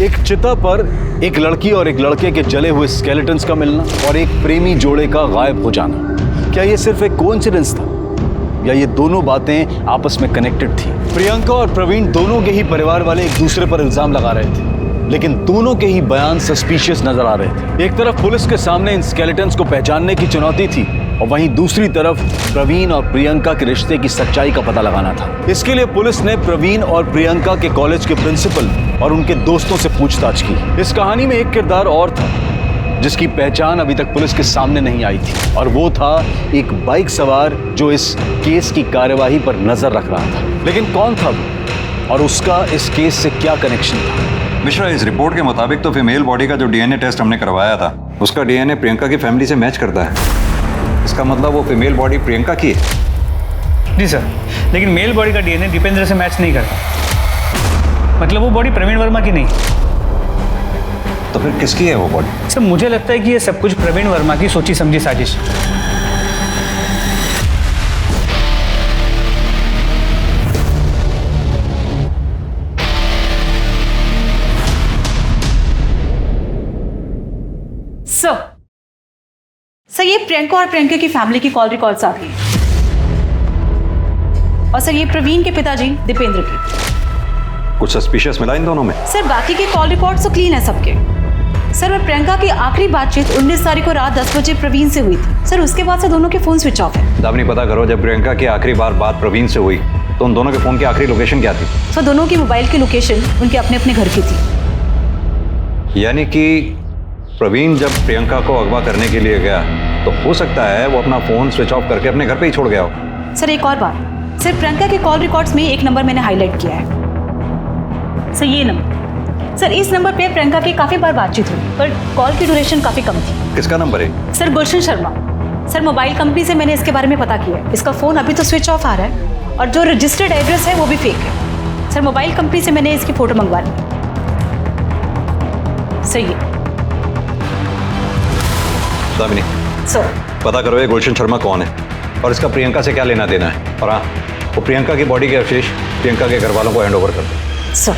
एक चिता पर एक लड़की और एक लड़के के जले हुए स्केलेटन्स का मिलना और एक प्रेमी जोड़े का गायब हो जाना, क्या ये सिर्फ एक कोइंसिडेंस था या ये दोनों बातें आपस में कनेक्टेड थी? प्रियंका और प्रवीण दोनों के ही परिवार वाले एक दूसरे पर इल्जाम लगा रहे थे लेकिन दोनों के ही बयान सस्पिशियस नजर आ रहे थे। एक तरफ पुलिस के सामने इन स्केलेटन्स को पहचानने की चुनौती थी और वहीं दूसरी तरफ प्रवीण और प्रियंका के रिश्ते की सच्चाई का पता लगाना था। इसके लिए पुलिस ने प्रवीण और प्रियंका के कॉलेज के प्रिंसिपल और उनके दोस्तों से पूछताछ की। इस कहानी में एक किरदार और था जिसकी पहचान अभी तक पुलिस के सामने नहीं आई थी, और वो था एक बाइक सवार जो इस केस की कार्यवाही पर नजर रख रहा था। लेकिन कौन था वो और उसका इस केस से क्या कनेक्शन था? मिश्रा, इस रिपोर्ट के मुताबिक तो फीमेल बॉडी का जो डीएनए टेस्ट हमने करवाया था उसका डीएनए प्रियंका की फैमिली से मैच करता है। इसका मतलब वो फीमेल बॉडी प्रियंका की है। जी सर, लेकिन मेल बॉडी का डीएनए दीपेंद्र से मैच नहीं करता। मतलब वो बॉडी प्रवीण वर्मा की नहीं। तो फिर किसकी है वो बॉडी? सर मुझे लगता है कि ये सब कुछ प्रवीण वर्मा की सोची समझी साजिश। सर ये प्रियंका और प्रियंका की फैमिली की कॉल रिकॉर्ड्स आ गई हैं। और सर ये प्रवीण के पिताजी दीपेंद्र की। कुछ सस्पिशियस मिला इन दोनों में? सर बाकी के कॉल रिकॉर्ड्स तो क्लीन है सबके। सर और प्रियंका की आखिरी बातचीत 19 तारीख को रात 10 बजे प्रवीण से हुई थी। सर उसके बाद से दोनों के फोन स्विच ऑफ है। दामिनी, पता करो जब प्रियंका की आखिरी बार बात प्रवीण से हुई तो उन दोनों के फोन की आखिरी लोकेशन क्या थी? सर दोनों की मोबाइल की लोकेशन उनके अपने अपने घर की थी। यानी कि प्रवीण जब प्रियंका को अगवा करने के लिए गया तो हो सकता है वो अपना फोन स्विच ऑफ करके अपने घर पे ही छोड़ गया हो। सर एक और बात, सर प्रियंका के कॉल रिकॉर्ड्स में एक नंबर मैंने हाईलाइट किया है। सर ये नंबर, सर इस नंबर पे प्रियंका की काफी बार बातचीत हुई पर कॉल की ड्यूरेशन काफी कम थी। किसका नंबर है? सर गुलशन शर्मा। सर मोबाइल कंपनी से मैंने इसके बारे में पता किया है। इसका फोन अभी तो स्विच ऑफ आ रहा है और जो रजिस्टर्ड एड्रेस है वो भी फेक है। सर मोबाइल कंपनी से मैंने इसकी फोटो मंगवा ली। सही है दामिनी, सर पता करो ये गुलशन शर्मा कौन है और इसका प्रियंका से क्या लेना देना है। और हाँ, वो प्रियंका की बॉडी के अवशेष प्रियंका के घर वालों को हैंड ओवर कर दो। सर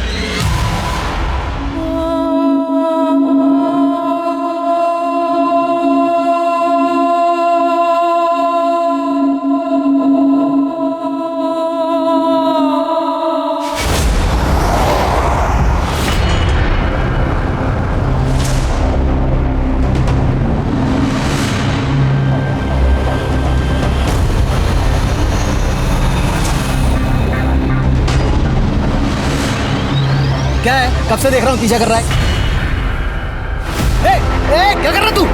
क्या है? कब से देख रहा हूँ पीछा कर रहा है। क्या कर रहा तू?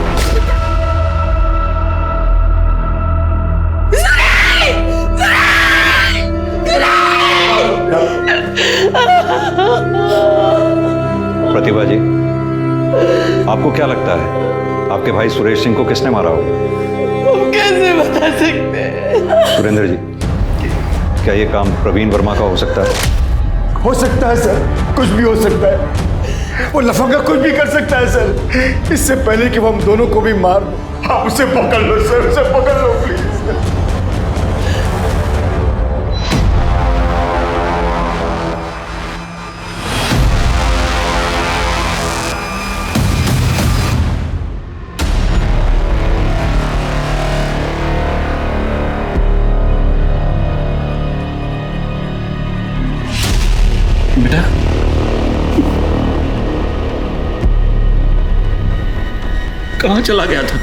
प्रतिभा जी, आपको क्या लगता है आपके भाई सुरेश सिंह को किसने मारा हो? कैसे बता सकते हैं? सुरेंद्र जी, क्या ये काम प्रवीण वर्मा का हो सकता है? हो सकता है सर, कुछ भी हो सकता है। वो लफंगा कुछ भी कर सकता है सर। इससे पहले कि वो हम दोनों को भी मार दो, आप उसे पकड़ लो सर, उसे पकड़ लो प्लीज। बेटा, कहाँ चला गया था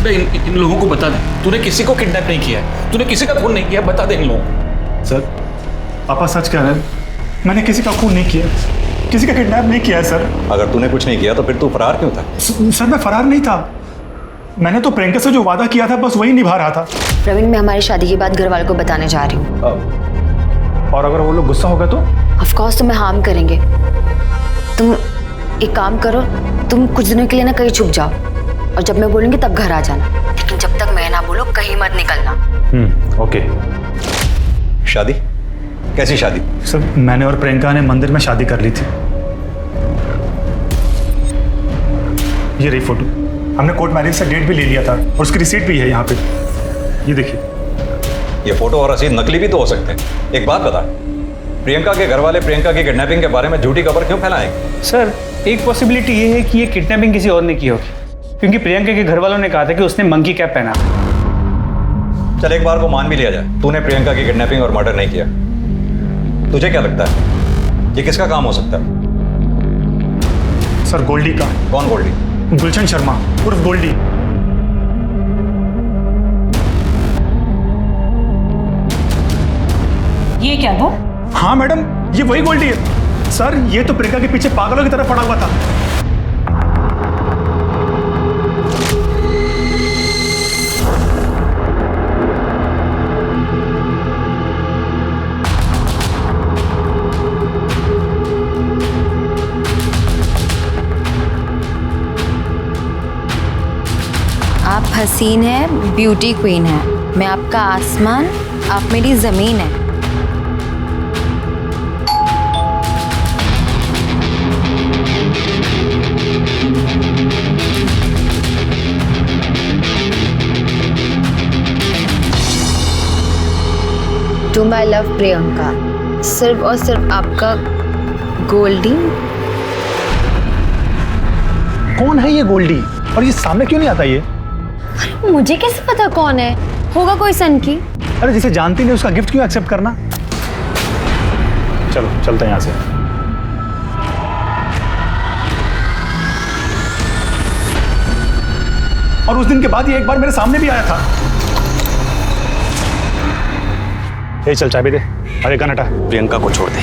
तू? इन लोगों को बता दे, तूने किसी को किडनैप नहीं किया है, तूने किसी का खून नहीं किया, बता दे इन लोगों को। सर पापा सच कह रहे हैं, मैंने किसी का खून नहीं किया, किसी का किडनैप नहीं किया है सर। अगर तूने कुछ नहीं किया तो फिर तू फरार क्यों था? सर मैं फरार नहीं था, मैंने तो प्रियंका से जो वादा किया था बस वही निभा रहा था। प्रवीण, मैं हमारी शादी की बात घर वालों को बताने जा रही हूँ। और अगर वो लोग गुस्सा होगा तो? ऑफ कोर्स तुम्हें हार्म करेंगे। तुम एक काम करो, तुम कुछ दिनों के लिए ना कहीं छुप जाओ और जब मैं बोलूंगी तब घर आ जाना, लेकिन जब तक मैं ना बोलूं कहीं मत निकलना। ओके। शादी? कैसी शादी? सर मैंने और प्रियंका ने मंदिर में शादी कर ली थी। ये रही फोटो, हमने कोर्ट मैरिज से डेट भी ले लिया था और उसकी रिसीट भी है यहाँ पे, ये देखिए। ये फोटो और रसीद नकली भी तो हो सकते हैं। एक बात बता, प्रियंका के घर वाले प्रियंका की किडनैपिंग के बारे में झूठी खबर क्यों फैलाएंगे? सर एक पॉसिबिलिटी ये है कि ये किडनैपिंग किसी और ने की होगी, क्योंकि प्रियंका के घर वालों ने कहा था कि उसने मंकी कैप पहना। चल एक बार को मान भी लिया जाए, तूने प्रियंका की किडनैपिंग और मर्डर नहीं किया। तुझे क्या लगता है ये किसका काम हो सकता है? सर गोल्डी का। कौन गोल्डी? गुलशन शर्मा उर्फ गोल्डी। ये क्या वो? हाँ मैडम, ये वही गोल्डी है। सर ये तो प्रियंका के पीछे पागलों की तरह पड़ा हुआ था। आप हसीन है, ब्यूटी क्वीन है, मैं आपका आसमान, आप मेरी जमीन है। टू माई लव प्रियंका, सिर्फ और सिर्फ आपका गोल्डी। कौन है ये गोल्डी और ये सामने क्यों नहीं आता ये? मुझे कैसे पता कौन है? होगा कोई सन की। अरे जिसे जानती नहीं उसका गिफ्ट क्यों एक्सेप्ट करना? चलो चलते हैं यहाँ से। और उस दिन के बाद ये एक बार मेरे सामने भी आया था। ए चल चाबी दे, अरे गन हटा। प्रियंका को छोड़ दे,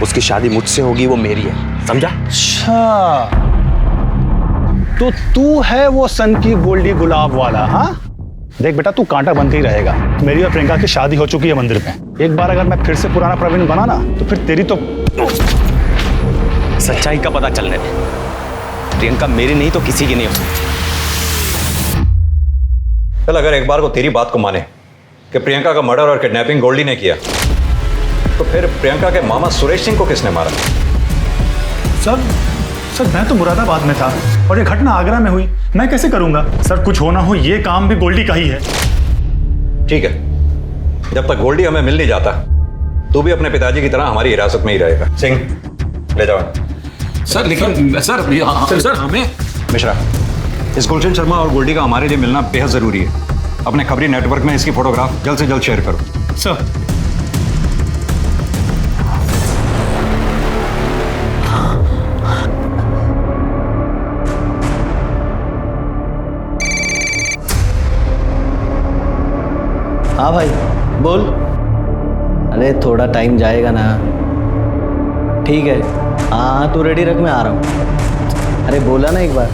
उसकी शादी मुझसे होगी, वो मेरी है, समझा? अच्छा तो तू है वो सन की गोल्डी गुलाब वाला? हाँ देख बेटा, तू कांटा बनते ही रहेगा। मेरी और प्रियंका की शादी हो चुकी है मंदिर में। एक बार अगर मैं फिर से पुराना प्रवीण बना ना तो फिर तेरी तो सच्चाई का पता चलने दे। प्रियंका मेरी नहीं तो किसी की नहीं हो सकती। चल अगर एक बार को तेरी बात को माने कि प्रियंका का मर्डर और किडनैपिंग गोल्डी ने किया, तो फिर प्रियंका के मामा सुरेश सिंह को किसने मारा? सर मैं तो मुरादाबाद में था और ये घटना आगरा में हुई, मैं कैसे करूंगा? सर कुछ होना हो ये काम भी गोल्डी का ही है। ठीक है, जब तक गोल्डी हमें मिल नहीं जाता तू भी अपने पिताजी की तरह हमारी हिरासत में ही रहेगा। सिंह ले जाओ। सर लेकिन सर हमें मिश्रा, इस गुलशन शर्मा और गोल्डी का हमारे लिए मिलना बेहद जरूरी है। अपने खबरी नेटवर्क में इसकी फोटोग्राफ जल्द से जल्द शेयर करो। सर हाँ भाई बोल। अरे थोड़ा टाइम जाएगा ना। ठीक है, हाँ तू रेडी रख, मैं आ रहा हूँ। अरे बोला ना एक बार।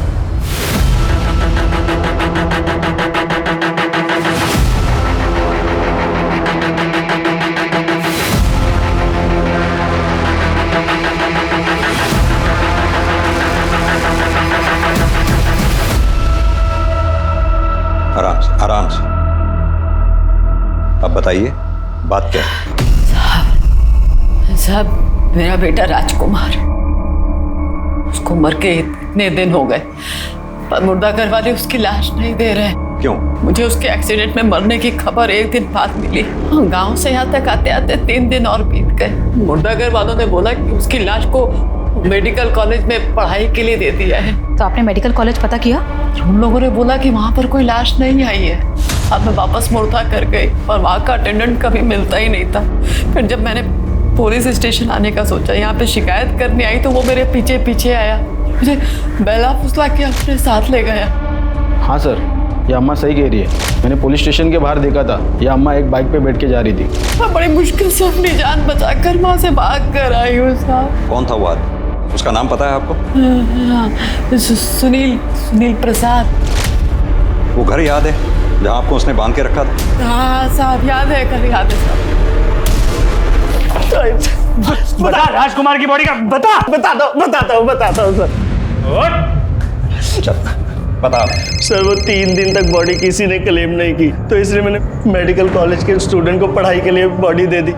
आराम से। अब बताइए बात क्या है? साहब मेरा बेटा राजकुमार, उसको मर के इतने दिन हो गए, पर मुर्दाघर वाले उसकी लाश नहीं दे रहे। क्यों? मुझे उसके एक्सीडेंट में मरने की खबर एक दिन बाद मिली। गांव से यहाँ तक आते आते 3 दिन और बीत गए। मुर्दाघर वालों ने बोला कि उसकी लाश को मेडिकल कॉलेज में पढ़ाई के लिए दे दिया है। तो आपने मेडिकल कॉलेज पता किया? उन लोगों ने बोला कि वहाँ पर कोई लाश नहीं आई है। अब मैं वापस मुर्दा कर गई और वहाँ का अटेंडेंट कभी मिलता ही नहीं था। फिर जब मैंने पुलिस स्टेशन आने का सोचा, यहाँ पे शिकायत करने आई, तो वो मेरे पीछे पीछे आया, मुझे बेला फुसला के अपने साथ ले गया। हाँ सर, ये अम्मा सही कह रही है। मैंने पुलिस स्टेशन के बाहर देखा था, ये अम्मा एक बाइक पे बैठ के जा रही थी। मैं बड़ी मुश्किल से अपनी जान बचाकर वहाँ से भाग कर आई हूँ साहब। कौन था वो आदमी? उसका नाम पता है आपको? सुनील प्रसाद। वो घर याद है जहाँ आपको उसने बांध के रखा था? हाँ साहब याद है, घर याद है साहब। बता राजकुमार की बॉडी का बताता हूँ सर। बता सर, वो 3 दिन तक बॉडी किसी ने क्लेम नहीं की, तो इसलिए मैंने मेडिकल कॉलेज के स्टूडेंट को पढ़ाई के लिए बॉडी दे दी।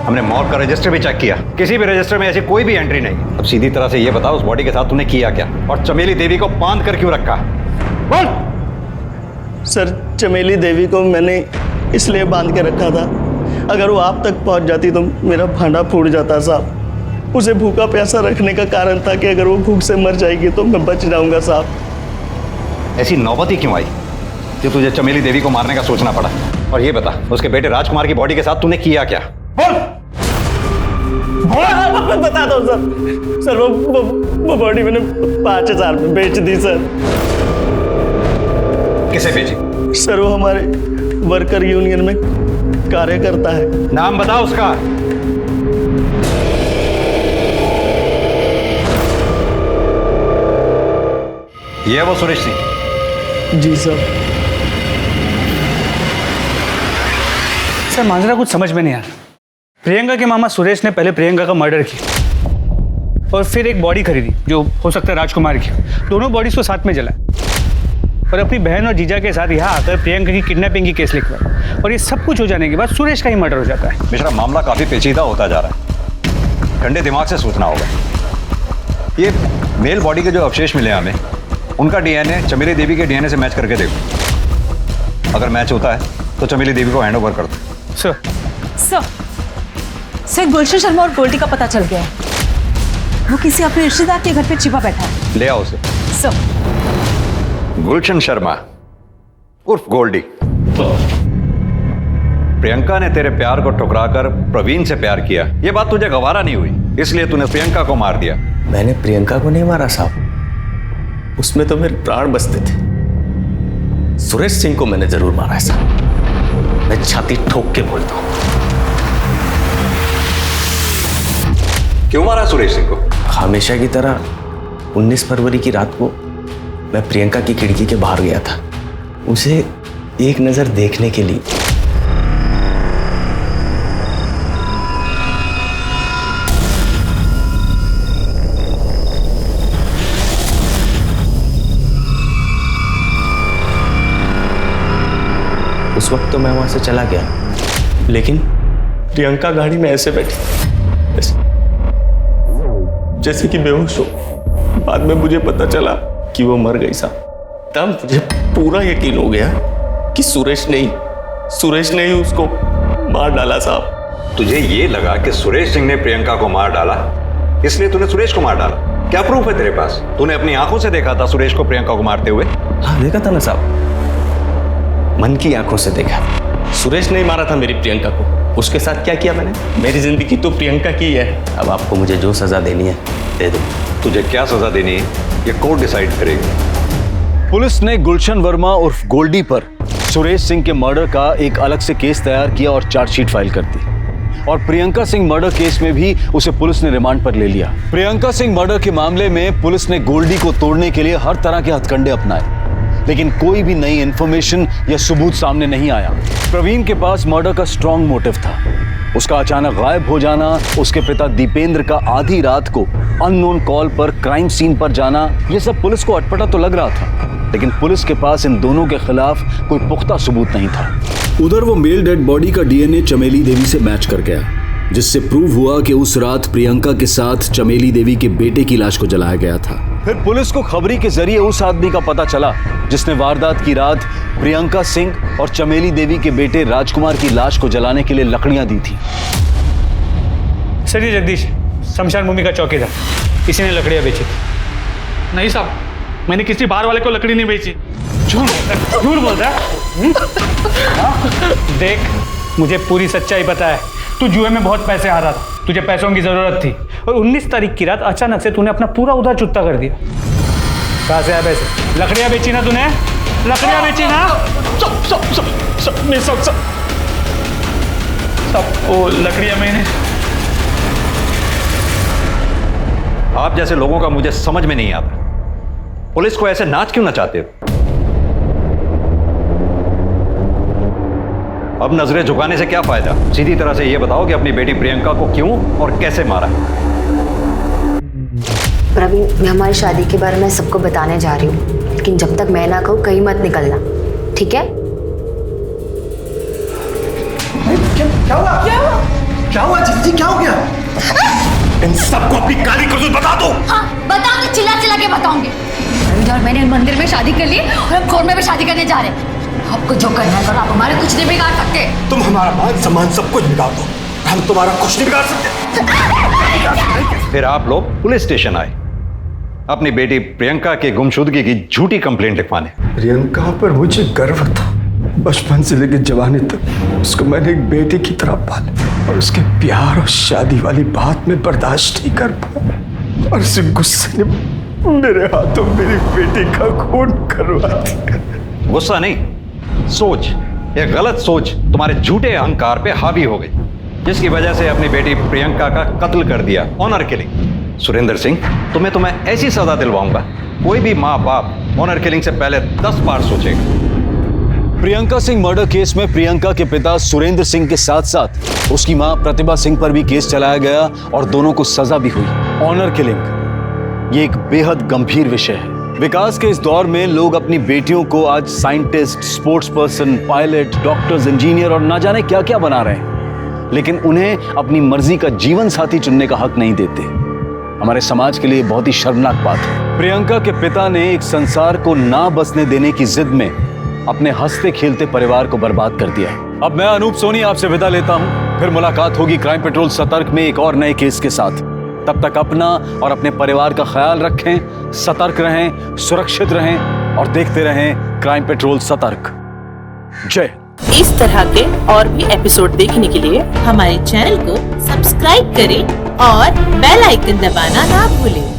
हमने मौत का रजिस्टर भी चेक किया, किसी भी रजिस्टर में ऐसी कोई भी एंट्री नहीं। अब सीधी तरह से ये बता, उस बॉडी के साथ तूने किया क्या और चमेली देवी को बांध कर क्यों रखा? बोल। सर, चमेली देवी को मैंने इसलिए बांध के रखा था, अगर वो आप तक पहुंच जाती तो मेरा भांडा फूट जाता साहब। उसे भूखा प्यासा रखने का कारण था कि अगर वो भूख से मर जाएगी तो मैं बच जाऊंगा साहब। ऐसी नौबत ही क्यों आई जो तुझे चमेली देवी को मारने का सोचना पड़ा? और ये बता, उसके बेटे राजकुमार की बॉडी के साथ तूने किया क्या? बोल। बता दो सर वो बॉडी मैंने 5,000 में बेच दी सर। किसे बेची? सर वो हमारे वर्कर यूनियन में कार्य करता है। नाम बताओ उसका। ये है वो सुरेश सिंह? जी सर। सर मांजरा कुछ समझ में नहीं आया। प्रियंका के मामा सुरेश ने पहले प्रियंका का मर्डर किया और फिर एक बॉडी खरीदी जो हो सकता है राजकुमार की। दोनों बॉडीज को साथ में जलाया और अपनी बहन और जीजा के साथ यहाँ आकर प्रियंका की किडनैपिंग की केस लिखवाया। और ये सब कुछ हो जाने के बाद सुरेश का ही मर्डर हो जाता है। मिश्रा, मामला काफी पेचीदा होता जा रहा है। ठंडे दिमाग से सोचना होगा। ये मेल बॉडी के जो अवशेष मिले हमें, उनका डीएनए चमेली देवी के डीएनए से मैच करके देखो। अगर मैच होता है तो चमेली देवी को हैंडओवर कर दो। सर गुलशन शर्मा और गोल्डी का पता चल गया है। वो किसी अपने रिश्तेदार के घर पे छिपा बैठा है। ले आओ उसे। सर गुलशन शर्मा उर्फ गोल्डी, प्रियंका ने तेरे प्यार को ठुकराकर प्रवीण से प्यार किया। ये बात तुझे गवारा नहीं हुई, इसलिए तूने प्रियंका को मार दिया। मैंने प्रियंका को नहीं मारा साहब, उसमें तो मेरे प्राण बसते थे। सुरेश सिंह को मैंने जरूर मारा है साहब, मैं छाती ठोक के बोलता हूं। क्यों मारा सुरेश सिंह को? हमेशा की तरह 19 फरवरी की रात को मैं प्रियंका की खिड़की के बाहर गया था, उसे एक नजर देखने के लिए। उस वक्त तो मैं वहां से चला गया, लेकिन प्रियंका गाड़ी में ऐसे बैठी जैसे कि बेहोश हो। बाद में मुझे पता चला कि वो मर गई साहब। तब मुझे पूरा यकीन हो गया कि सुरेश ने ही उसको मार डाला साहब। तुझे ये लगा कि सुरेश सिंह ने प्रियंका को मार डाला, इसलिए तूने सुरेश को मार डाला? क्या प्रूफ है तेरे पास? तूने अपनी आंखों से देखा था सुरेश को प्रियंका को मारते हुए? हाँ देखा था ना साहब, मन की आंखों से देखा। सुरेश ने मारा था मेरी प्रियंका को। उसके साथ क्या किया मैंने? मेरी जिंदगी तो प्रियंका की है। अब आपको मुझे जो सजा देनी है दे दो। तुझे क्या सजा देनी है ये कोर्ट डिसाइड करेगी। पुलिस ने गुलशन वर्मा उर्फ गोल्डी पर सुरेश सिंह के मर्डर का एक अलग से केस तैयार किया और चार्जशीट फाइल कर दी। और प्रियंका सिंह मर्डर केस में भी उसे पुलिस ने रिमांड पर ले लिया। प्रियंका सिंह मर्डर के मामले में पुलिस ने गोल्डी को तोड़ने के लिए हर तरह के हथकंडे अपनाए, लेकिन कोई भी नई इंफॉर्मेशन या सबूत सामने नहीं आया। प्रवीण के पास मर्डर का स्ट्रॉन्ग मोटिव था। उसका अचानक गायब हो जाना, उसके पिता दीपेंद्र का आधी रात को अननोन कॉल पर क्राइम सीन पर जाना, ये सब पुलिस को अटपटा तो लग रहा था, लेकिन पुलिस के पास इन दोनों के खिलाफ कोई पुख्ता सबूत नहीं था। उधर वो मेल डेड बॉडी का डीएनए चमेली देवी से मैच कर गया, जिससे प्रूव हुआ कि उस रात प्रियंका के साथ चमेली देवी के बेटे की लाश को जलाया गया था। फिर पुलिस को खबरी के जरिए उस आदमी का पता चला जिसने वारदात की रात प्रियंका सिंह और चमेली देवी के बेटे राजकुमार की लाश को जलाने के लिए लकड़ियां दी थी। सर ये जगदीश शमशान भूमि का चौकीदार, इसी ने लकड़ियां बेची। नहीं साहब, मैंने किसी बाहर वाले को लकड़ी नहीं बेची। झूठ बोल रहा है। देख, मुझे पूरी सच्चाई पता है। तू जुए में बहुत पैसे हारा था, तुझे पैसों की जरूरत थी, और 19 तारीख की रात अचानक से तूने अपना पूरा उधार चुकता कर दिया। कहाँ से आया पैसे? लकड़ियां बेची ना तूने? लकड़ियां बेची ना? सब वो लकड़ियां मैंने। आप जैसे लोगों का मुझे समझ में नहीं आता, पुलिस को ऐसे नाच क्यों नचाते हो? अब नजरें झुकाने से क्या फायदा? सीधी तरह से ये बताओ कि अपनी बेटी प्रियंका को क्यों और कैसे मारा? प्रवीण, मैं हमारी शादी के बारे में सबको बताने जा रही हूँ, लेकिन जब तक मैं ना कहूँ कहीं मत निकलना, ठीक है? क्या हुआ जीजी, क्या हो गया? इन सबको अपनी काली करतूत बता दो। हाँ बताऊंगी, चिल्ला चिल्ला के बताऊंगी। प्रवीण और मैंने मंदिर में शादी कर ली और हम कोर्ट में भी शादी करने जा रहे हैं। आपको जो करना है आप हमारे कुछ नहीं बिगाड़ सकते। तुम हमारा मान सम्मान सब कुछ बिगाड़ दो, हम तुम्हारा कुछ नहीं बिगाड़ सकते। फिर आप लोग पुलिस स्टेशन आए अपनी बेटी प्रियंका के गुमशुदगी की झूठी कंप्लेंट लिखवाने। प्रियंका पर मुझे गर्व था, बचपन से लेकर जवानी तक उसको मैंने एक बेटे की तरह पाला और उसके प्यार और शादी वाली बात में बर्दाश्त नहीं कर पाया और उसी गुस्से ने मेरे हाथों मेरी बेटी का खून करवा दिया। गुस्सा नहीं, सोच, एक गलत सोच तुम्हारे झूठे अहंकार पे हावी हो गई, जिसकी वजह से अपनी बेटी प्रियंका का कत्ल कर दिया, ऑनर किलिंग। सुरेंद्र सिंह, तुम्हें ऐसी सजा दिलवाऊंगा, कोई भी माँ बाप ऑनर किलिंग से पहले 10 बार सोचेगा। प्रियंका सिंह मर्डर केस में प्रियंका के पिता सुरेंद्र सिंह के साथ साथ उसकी मां प्रतिभा सिंह पर भी केस चलाया गया और दोनों को सजा भी हुई। ऑनर किलिंग ये एक बेहद गंभीर विषय है। विकास के इस दौर में लोग अपनी बेटियों को आज scientist, sports person, pilot, doctors, engineer और ना जाने क्या क्या बना रहे हैं, लेकिन उन्हें अपनी मर्जी का जीवन साथी चुनने का हक नहीं देते। हमारे समाज के लिए बहुत ही शर्मनाक बात है। प्रियंका के पिता ने एक संसार को ना बसने देने की जिद में अपने हंसते खेलते परिवार को बर्बाद कर दिया। अब मैं अनूप सोनी आपसे विदा लेता हूं, फिर मुलाकात होगी क्राइम पेट्रोल सतर्क में एक और नए केस के साथ। तब तक अपना और अपने परिवार का ख्याल रखें, सतर्क रहें, सुरक्षित रहें और देखते रहें क्राइम पेट्रोल सतर्क। जय। इस तरह के और भी एपिसोड देखने के लिए हमारे चैनल को सब्सक्राइब करें और बेल आइकन दबाना ना भूलें।